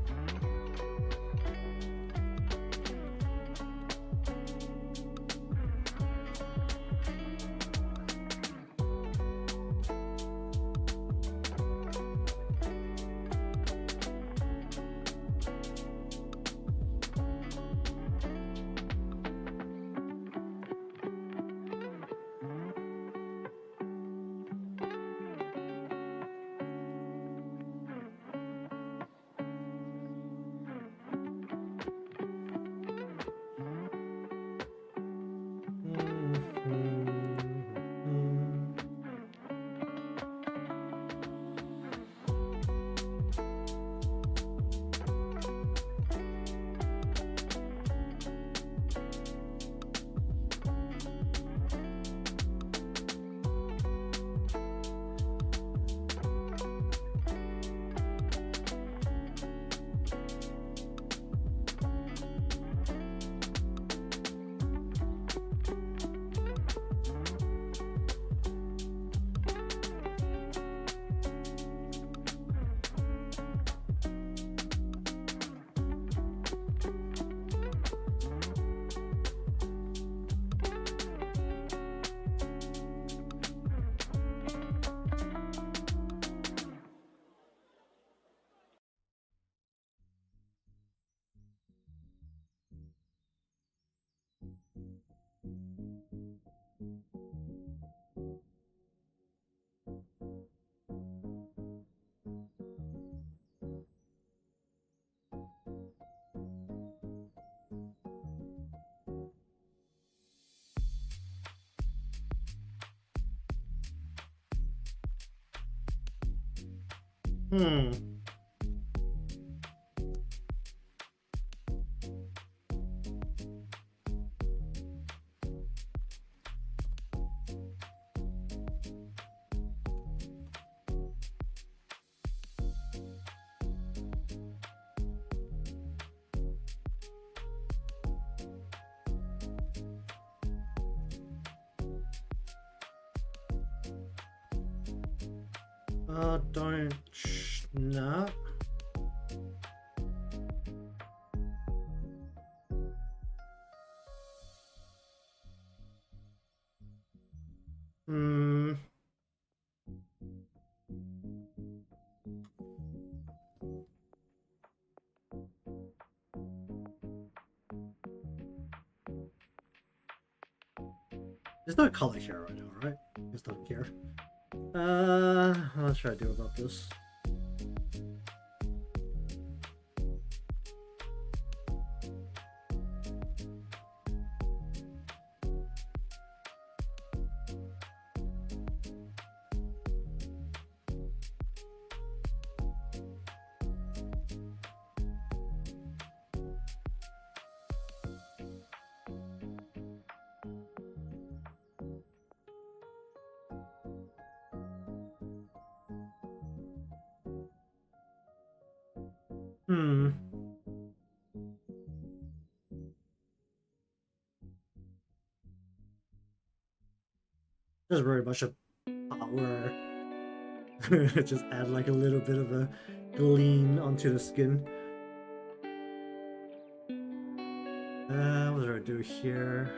Hmm. Don't snap. Hmm. There's no color here right now, right? Just don't care. What should I do about this? Hmm. There's very much a part where just add like a little bit of a gleam onto the skin. What do I do here?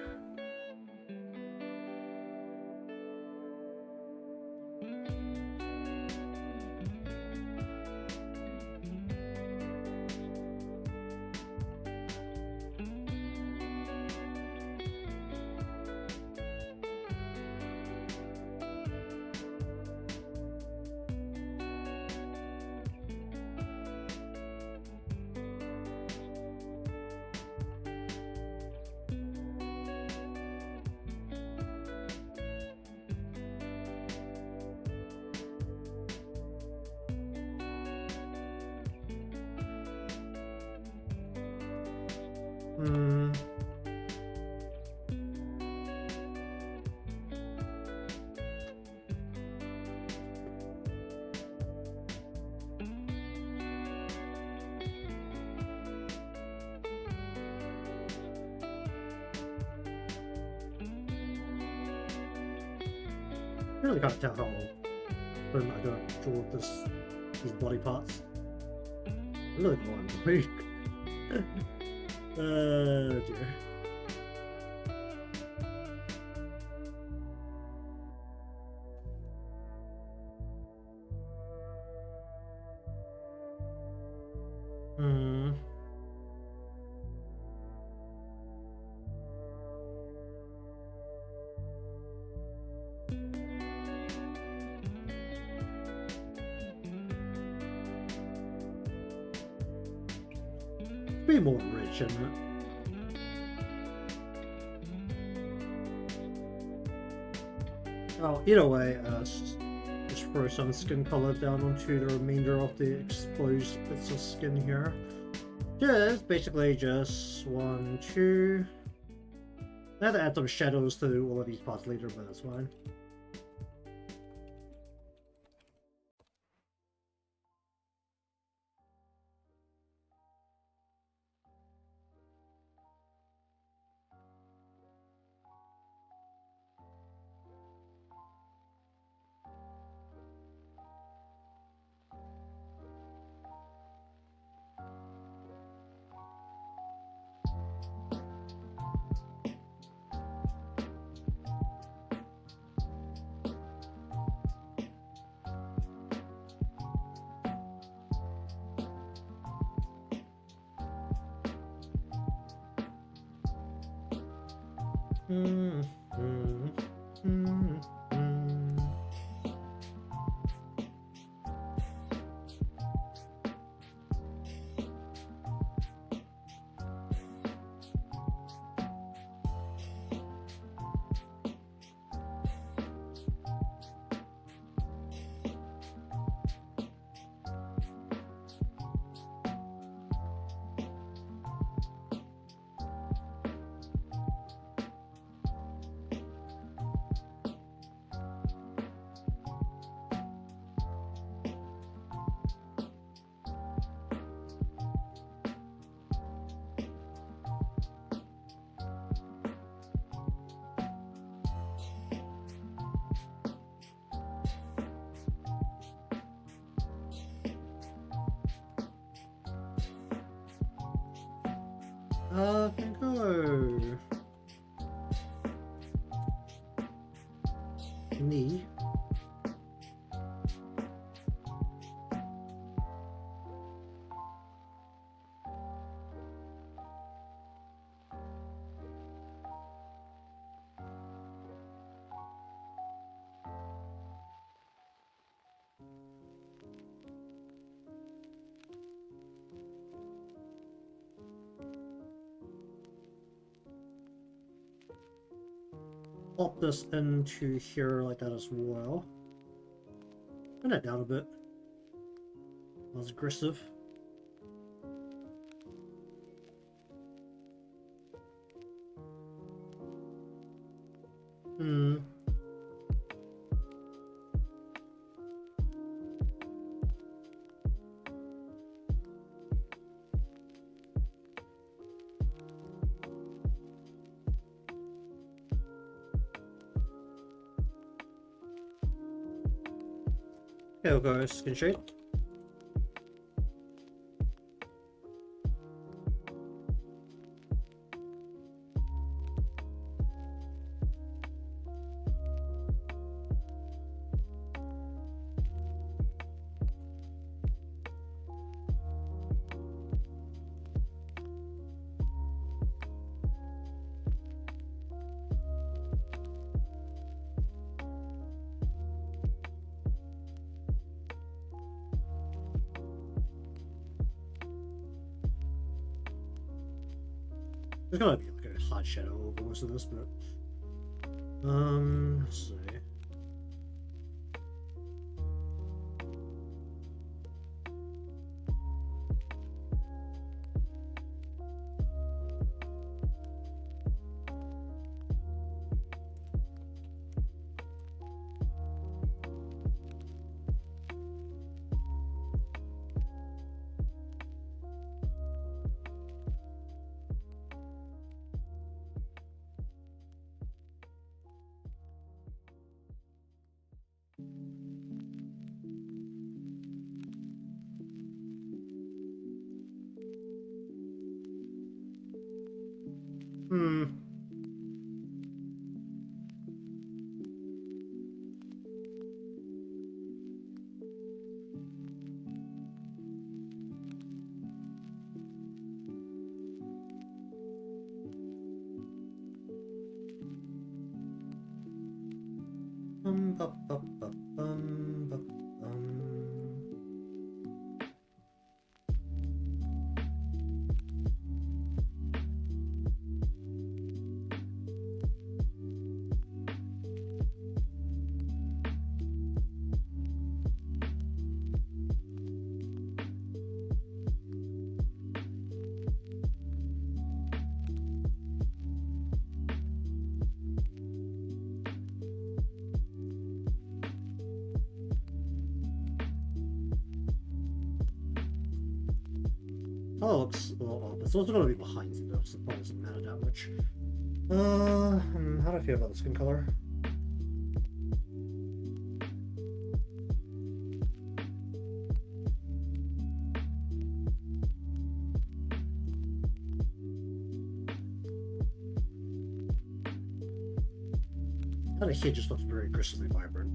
Hmm. Really can't tell how good am I going to draw these body parts. I really don't want to dear. Hmm. Be more rich, isn't it? Oh, either way, just throw some skin color down onto the remainder of the exposed bits of skin here. Just basically just 1, 2. I had to add some shadows to all of these parts later, but that's fine. Mm, mm, mm, mm. Can go knee. Pop this into here like that as well. Turn that down a bit. That was aggressive. Hmm. Okay, we'll go skin shade. There's gonna be like a hot shadow over most of this, but let's see. Hmm. Ba, ba, ba, ba, Oh, it looks a little off. It's also gonna be behind you though, so it probably doesn't matter that much. How do I feel about the skin color? That here just looks very aggressively vibrant.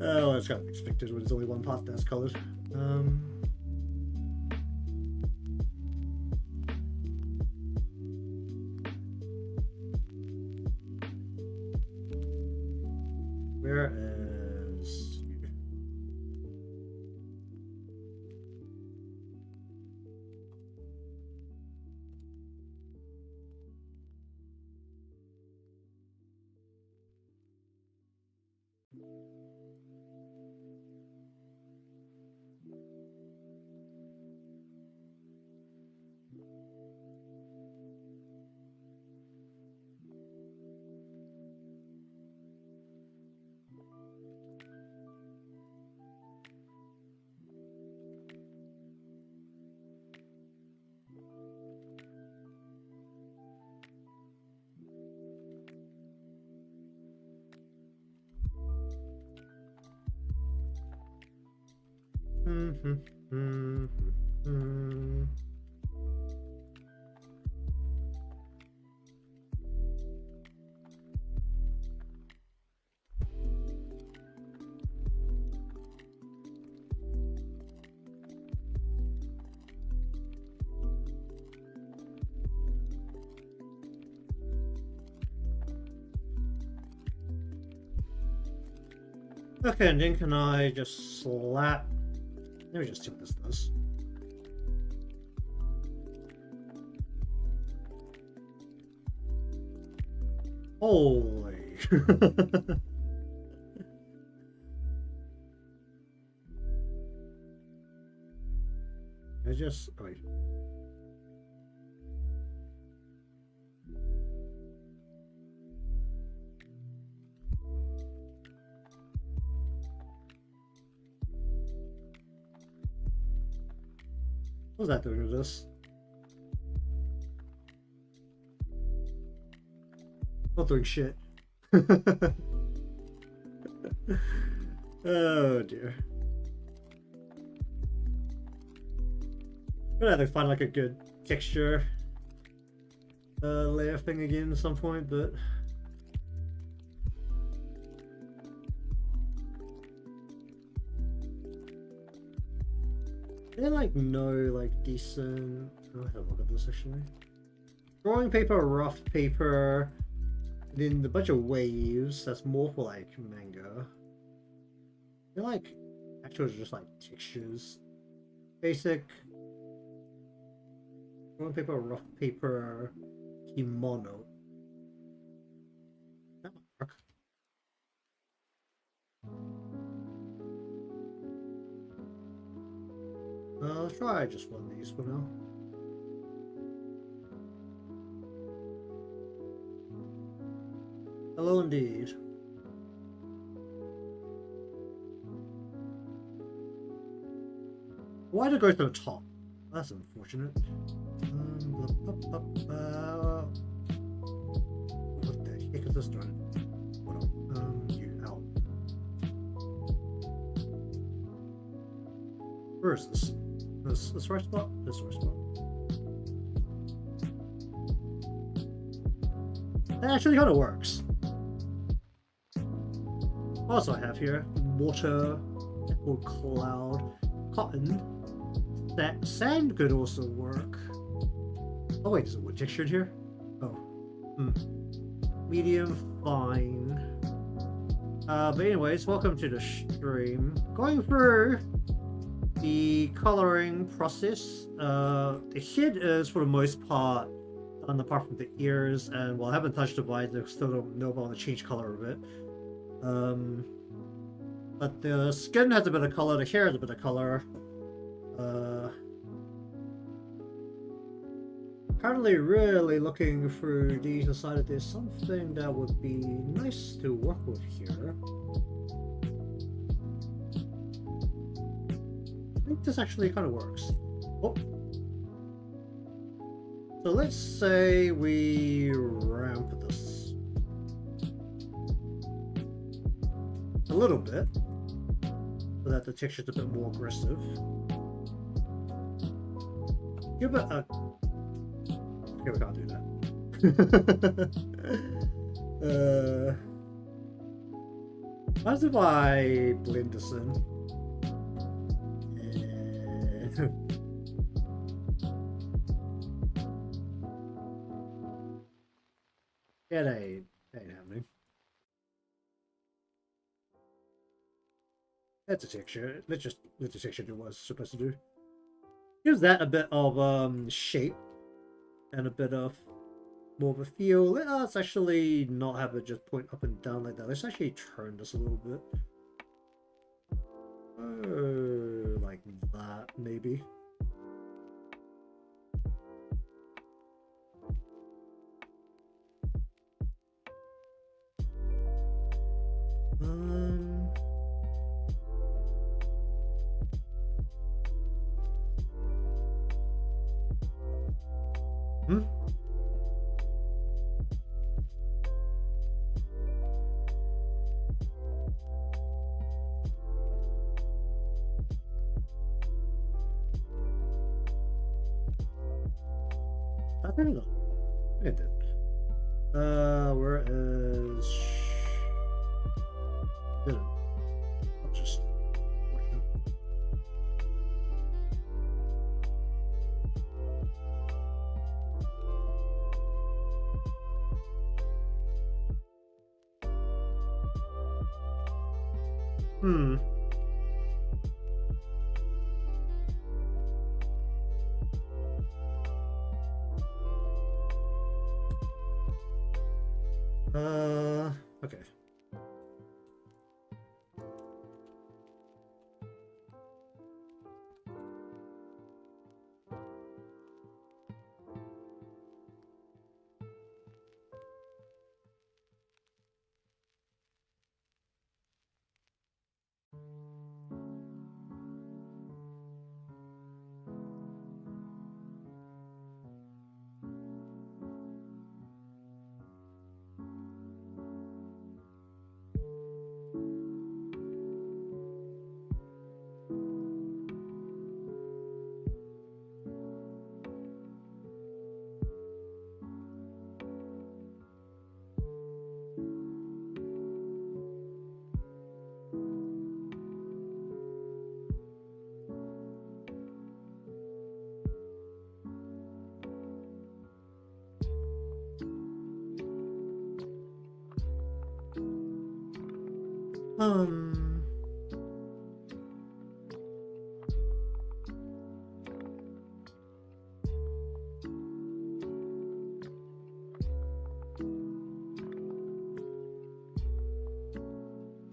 Oh, that's kind of expected when there's only one part that's colored. Where is you? Okay, and then can I just slap? Let me just see what this does. Holy. I just wait. What's that doing to this? Not doing shit. Oh dear. I'm gonna have to find like a good texture layer thing again at some point, but they're like no like decent. I'll have a look at this actually. Drawing paper, rough paper, then a bunch of waves. That's more for like manga. They're like actually just like textures. Basic drawing paper, rough paper, kimono. That might work. Let's try just one of these for now. Hello indeed. Why did it go to the top? That's unfortunate. What the heck is this doing? Hold on. You out. Where is this? This right spot? This right spot. That actually kind of works. What else do I have here? Water, apple cloud, cotton. That sand could also work. Oh wait, is it wood textured here? Oh. Medium, fine. But anyways, welcome to the stream. Going through the coloring process. The head is for the most part done apart from the ears, and while I haven't touched the body, I still don't know about the change color of it. But the skin has a bit of color, the hair has a bit of color. Currently really looking through these, decided there's something that would be nice to work with here. I think this actually kind of works. Oh. So let's say we ramp this a little bit so that the texture's a bit more aggressive. Give it a... Okay, we can't do that. As if I blend this in. Yeah, that ain't happening. That's a texture. Let's just let the texture do what it's supposed to do. Gives that a bit of shape and a bit of more of a feel. Let's actually not have it just point up and down like that. Let's actually turn this a little bit. Like that, maybe. Hmm? I don't know. It did. Where is... Didn't. I'll just... Hmm. Okay. Um...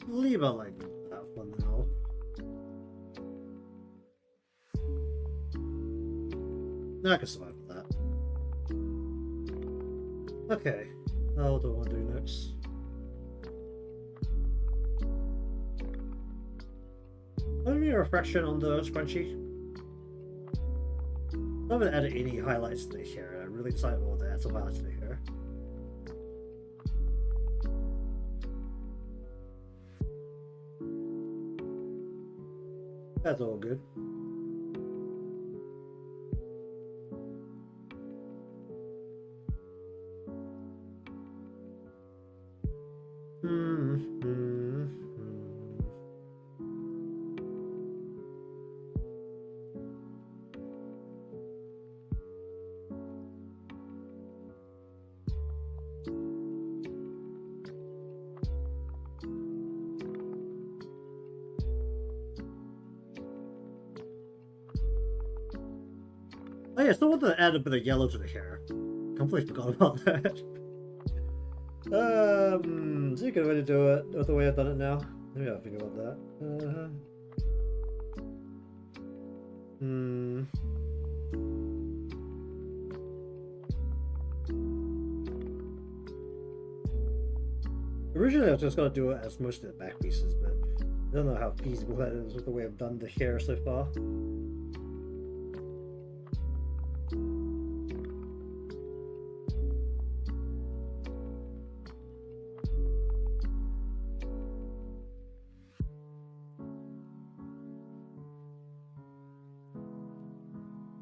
Leave it like that for now. I can survive with that. Okay. What do I want to do next? Let me a reflection on the scrunchie. I haven't added any highlights to the hair. I really decided to add some highlights to the hair. That's all good. Oh yeah, still want to add a bit of yellow to the hair. Completely forgot about that. Is it a good way to do it with the way I've done it now? Maybe I'll think about that. Originally I was just gonna do it as most of the back pieces, but I don't know how feasible that is with the way I've done the hair so far.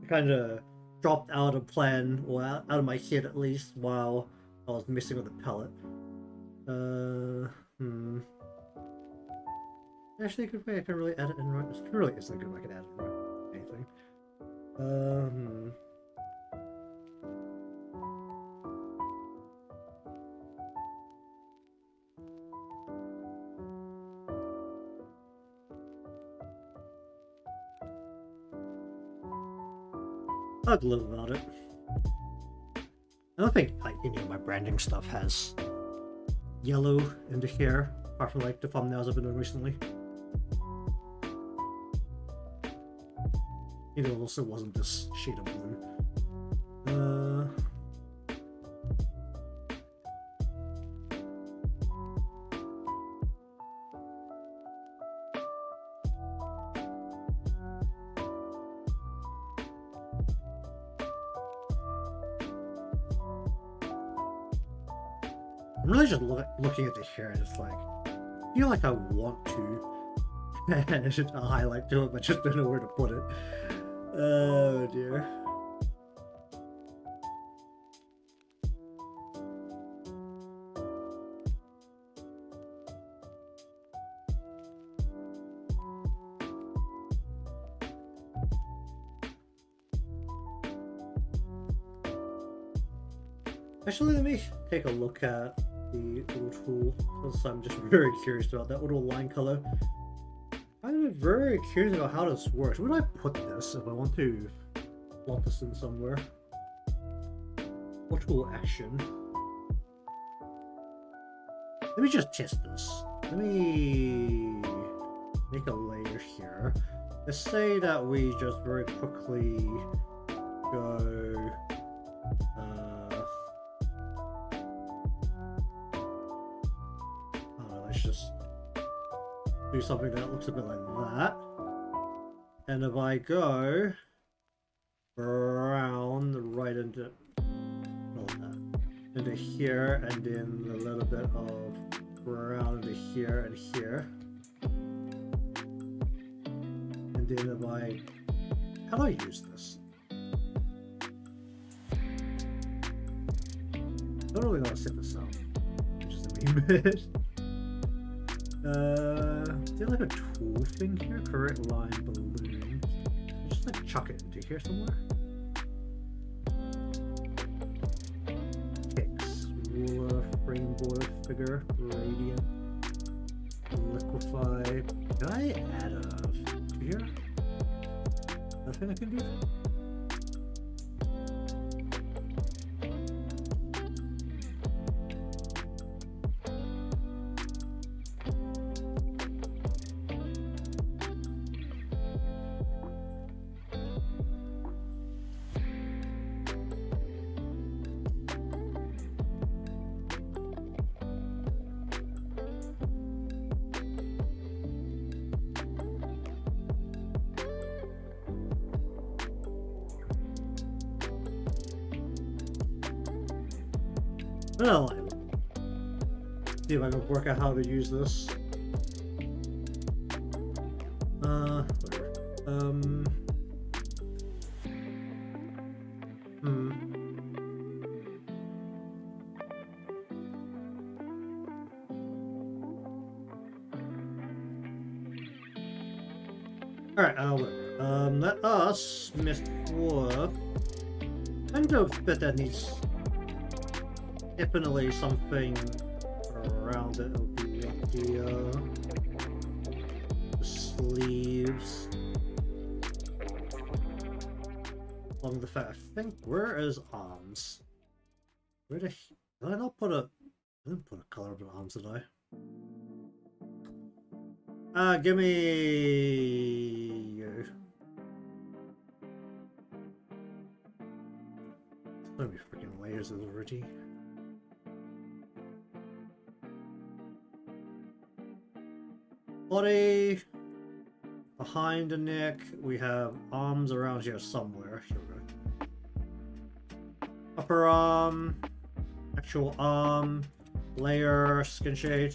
Kind of dropped out of plan, or out of my head at least, while I was messing with the palette. Actually, a good way I can really add it in right. This really isn't a good way I can add it in right. Anything. I'd live about it. I don't think, like, any of my branding stuff has yellow in the hair, apart from like the thumbnails I've been doing recently. It also wasn't this shade of blue. I'm really just looking at the hair and it's like, I feel like I want to add a highlight to it, but just don't know where to put it. Oh dear. Actually, let me take a look at the little tool, because I'm just very curious about that little line color. I'm very curious about how this works. Where do I put this if I want to plot this in somewhere? What tool action? Let me just test this. Let me make a layer here. Let's say that we just very quickly go let's just do something that looks a bit like that. And if I go brown right into here, and then a little bit of brown into here and here. And then if I, how do I use this? I don't really know how to set this up, which is a mean bit. Is there like a tool thing here? Correct line balloon. Just like chuck it into here somewhere. Text, ruler, frame border, figure, gradient, liquefy. Can I add a to here? Nothing I can do? Well, see if I can work out how to use this. Whatever. Alright, whatever. Let us miss work. I don't bet that needs definitely something around it. It'll be like the sleeves along the fat. I think, where is arms? Where did I not put a? I didn't put a color of the arms, did I? Give me you. So many freaking layers already. Body, behind the neck, we have arms around here somewhere. Here we go. Upper arm, actual arm, layer, skin shade.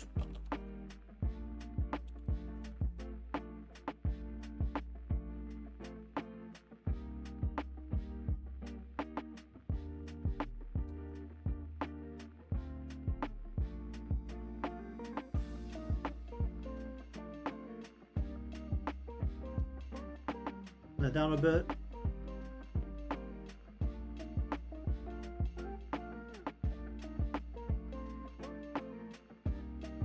That down a bit.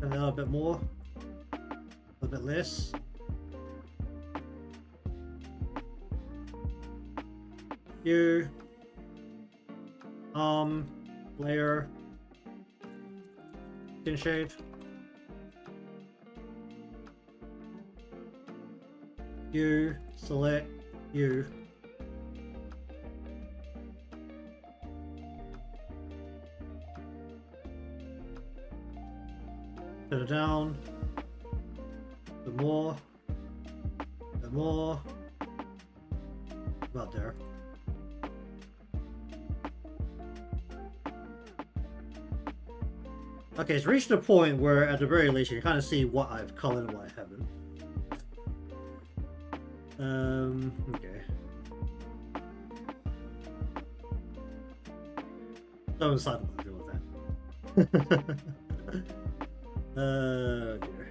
And then a bit more. A little bit less. You. Layer. Skin shade. You. Select. You. Put it down. The more. The more. About there. Okay, it's reached a point where at the very least you can kind of see what I've colored and what I haven't. Okay. So I'm deciding what to do with that. Oh dear.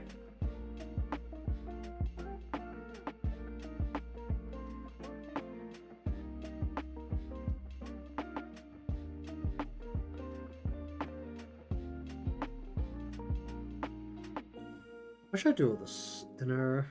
What should I do with this inner?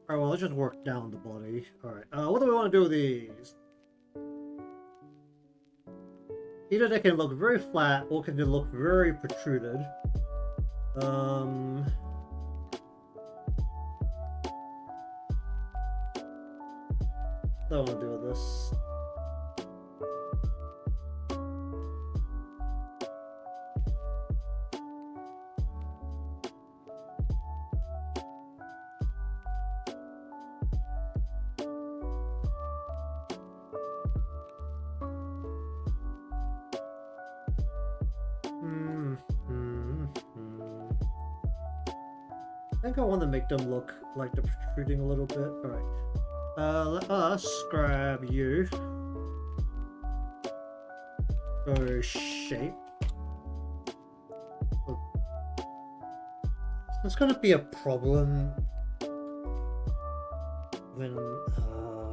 Alright, well, let's just work down the body. Alright, what do we want to do with these? Either they can look very flat, or can they look very protruded. Don't want to do with this. I think I want to make them look like they're protruding a little bit. Alright. Let us grab you. Go shape. There's gonna be a problem when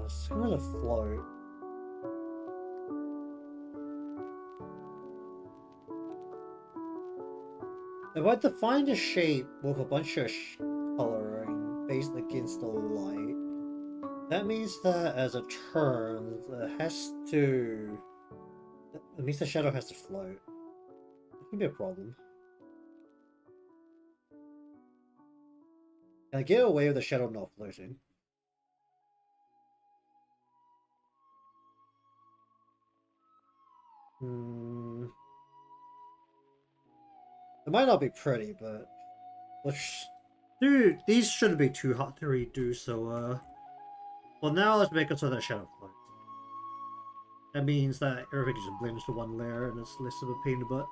it's gonna float. If I define the shape with a bunch of coloring based against the light, that means that as it turns, it means the shadow has to float. It can be a problem. Can I get away with the shadow not floating? It might not be pretty, but dude, these shouldn't be too hard to redo. So, well, now let's make it so that shadow floats. That means that everything just blends to one layer, and it's less of a pain in the butt.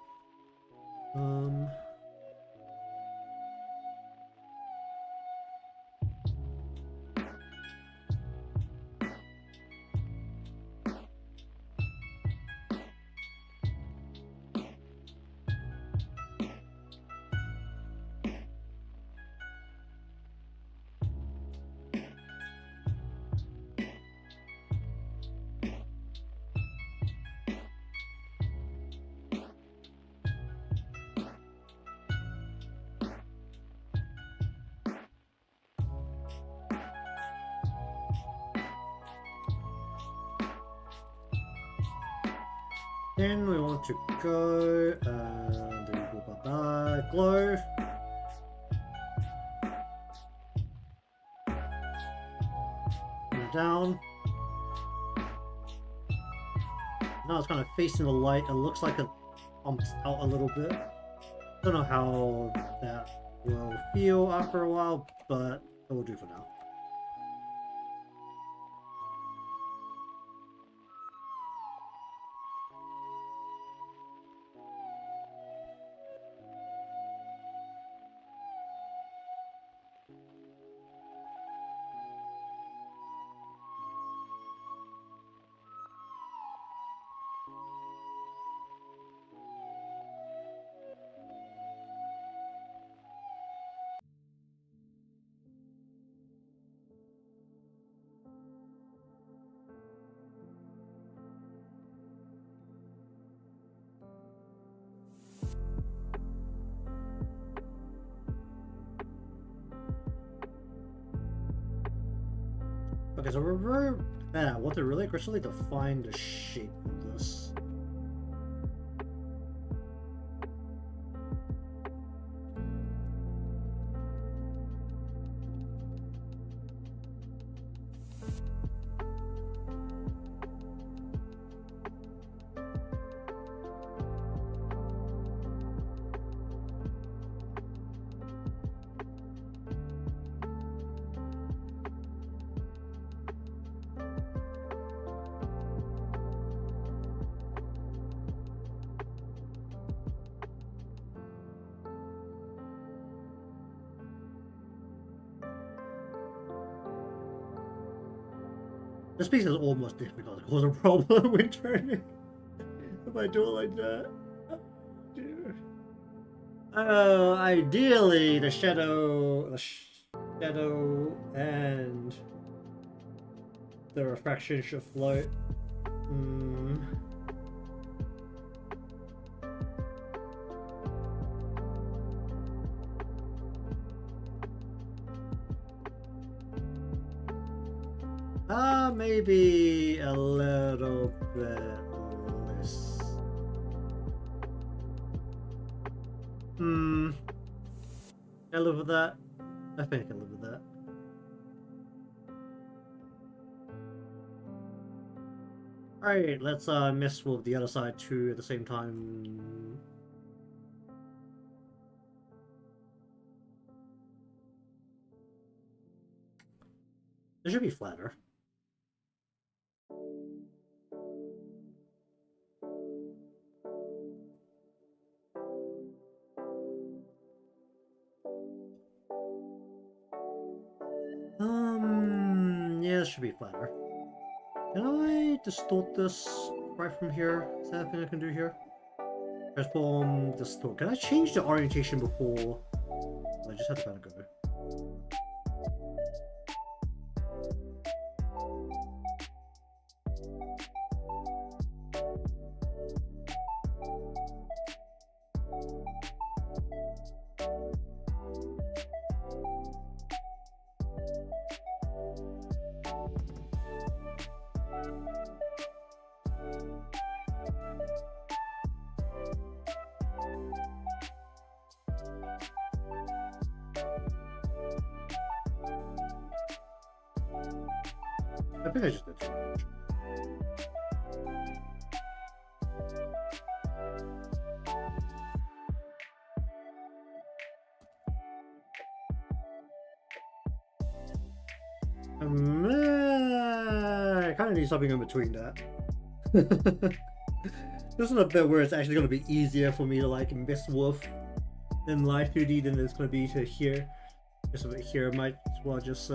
Then we want to go and glow. And down. Now it's kind of facing the light. It looks like it bumps out a little bit. Don't know how that will feel after a while, but it will do for now. Okay, so I want to really aggressively define the shape of this. This piece is almost difficult to cause a problem when turning. If I do it like that. Oh, dear. Ideally, the shadow and the reflection should float. Maybe a little bit less. I live with that. I think I can live with that. Alright, let's mess with the other side too at the same time. It should be flatter. Yeah, it should be flatter. Can I distort this right from here? Is that a thing I can do here? Transform, distort. Can I change the orientation before? I just had to kind of go there. I think I just did too much. I kind of need something in between that. This is a bit where it's actually going to be easier for me to like mess with in live 2D than it's going to be to here. Just a bit here, might as well just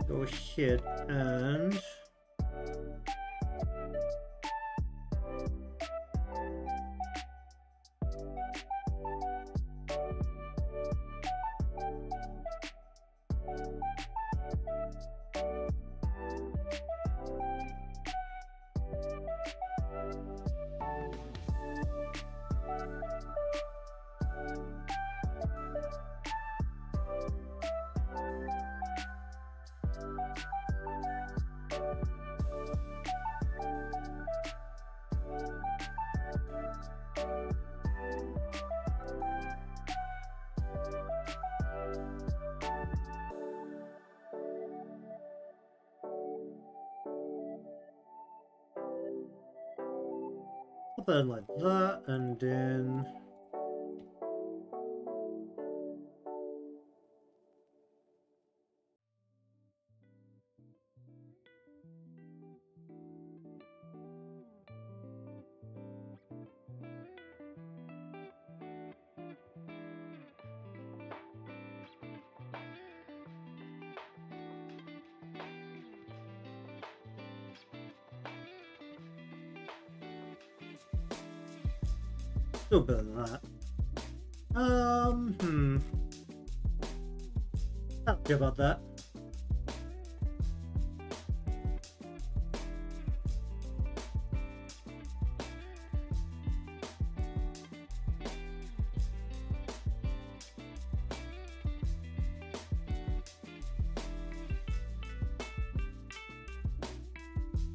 go ahead and something like that, and then still better than that. Not sure about that.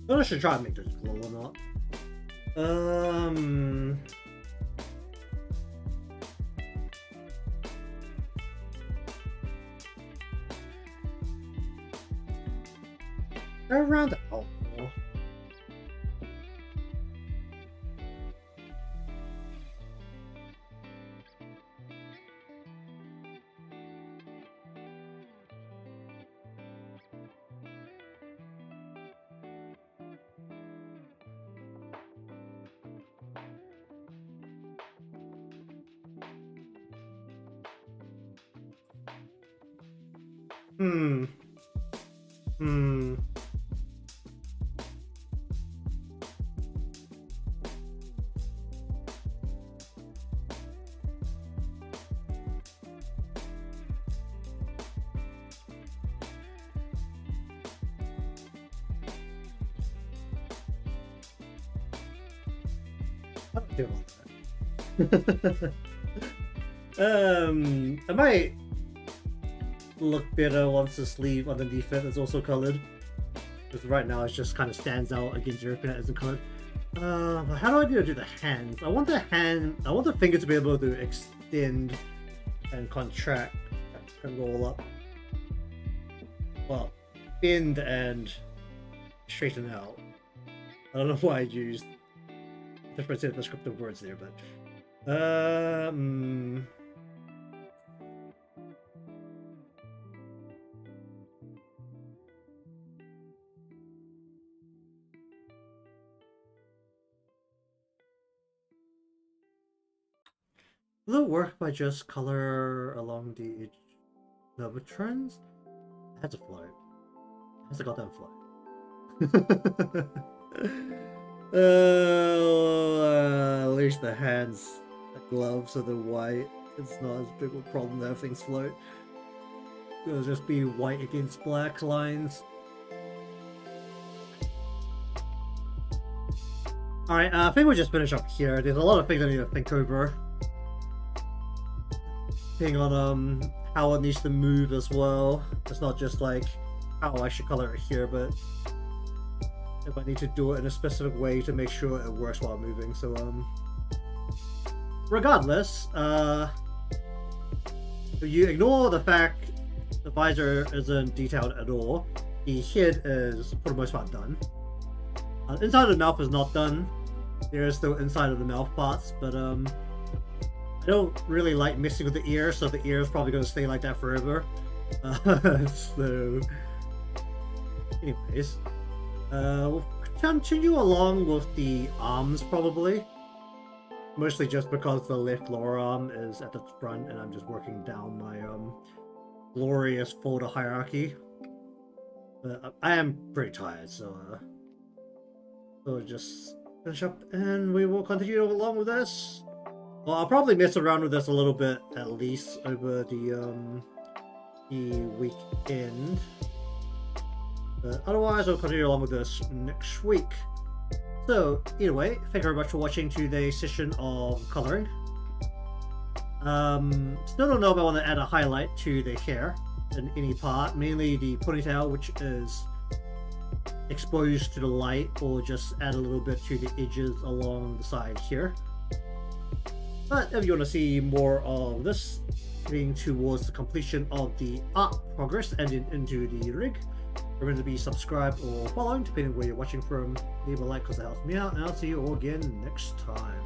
Well, I should try and make this glow or not. Around the elbow. I don't feel like that. I might look better once the sleeve underneath it is also colored. Because right now it just kind of stands out against everything that isn't colored. How do I do the hands? I want the finger to be able to extend and contract and roll up. Well, bend and straighten out. I don't know why I used different set of descriptive words there, but will it work if I just color along the Nova trends? It has to float. It has to goddamn float. At least the hands, the gloves are the white. It's not as big a problem to have things float. It'll just be white against black lines. Alright, I think we'll just finish up here. There's a lot of things I need to think over. Depending on how it needs to move as well. It's not just like how I should color it here, but if I need to do it in a specific way to make sure it works while moving. So regardless, if you ignore the fact the visor isn't detailed at all, the head is for the most part done. Inside of the mouth is not done. There is still inside of the mouth parts, but I don't really like messing with the ear, so the ear is probably going to stay like that forever. So, anyways, we'll continue along with the arms probably. Mostly just because the left lower arm is at the front, and I'm just working down my glorious folder hierarchy. I am pretty tired, so we'll just finish up, and we will continue along with this. Well, I'll probably mess around with this a little bit, at least, over the weekend. But otherwise, I'll continue along with this next week. So, either way, thank you very much for watching today's session of coloring. Still don't know if I want to add a highlight to the hair in any part, mainly the ponytail, which is exposed to the light, or just add a little bit to the edges along the side here. But if you want to see more of this, heading towards the completion of the art progress and into the rig, remember to be subscribed or following, depending on where you're watching from. Leave a like because it helps me out, and I'll see you all again next time.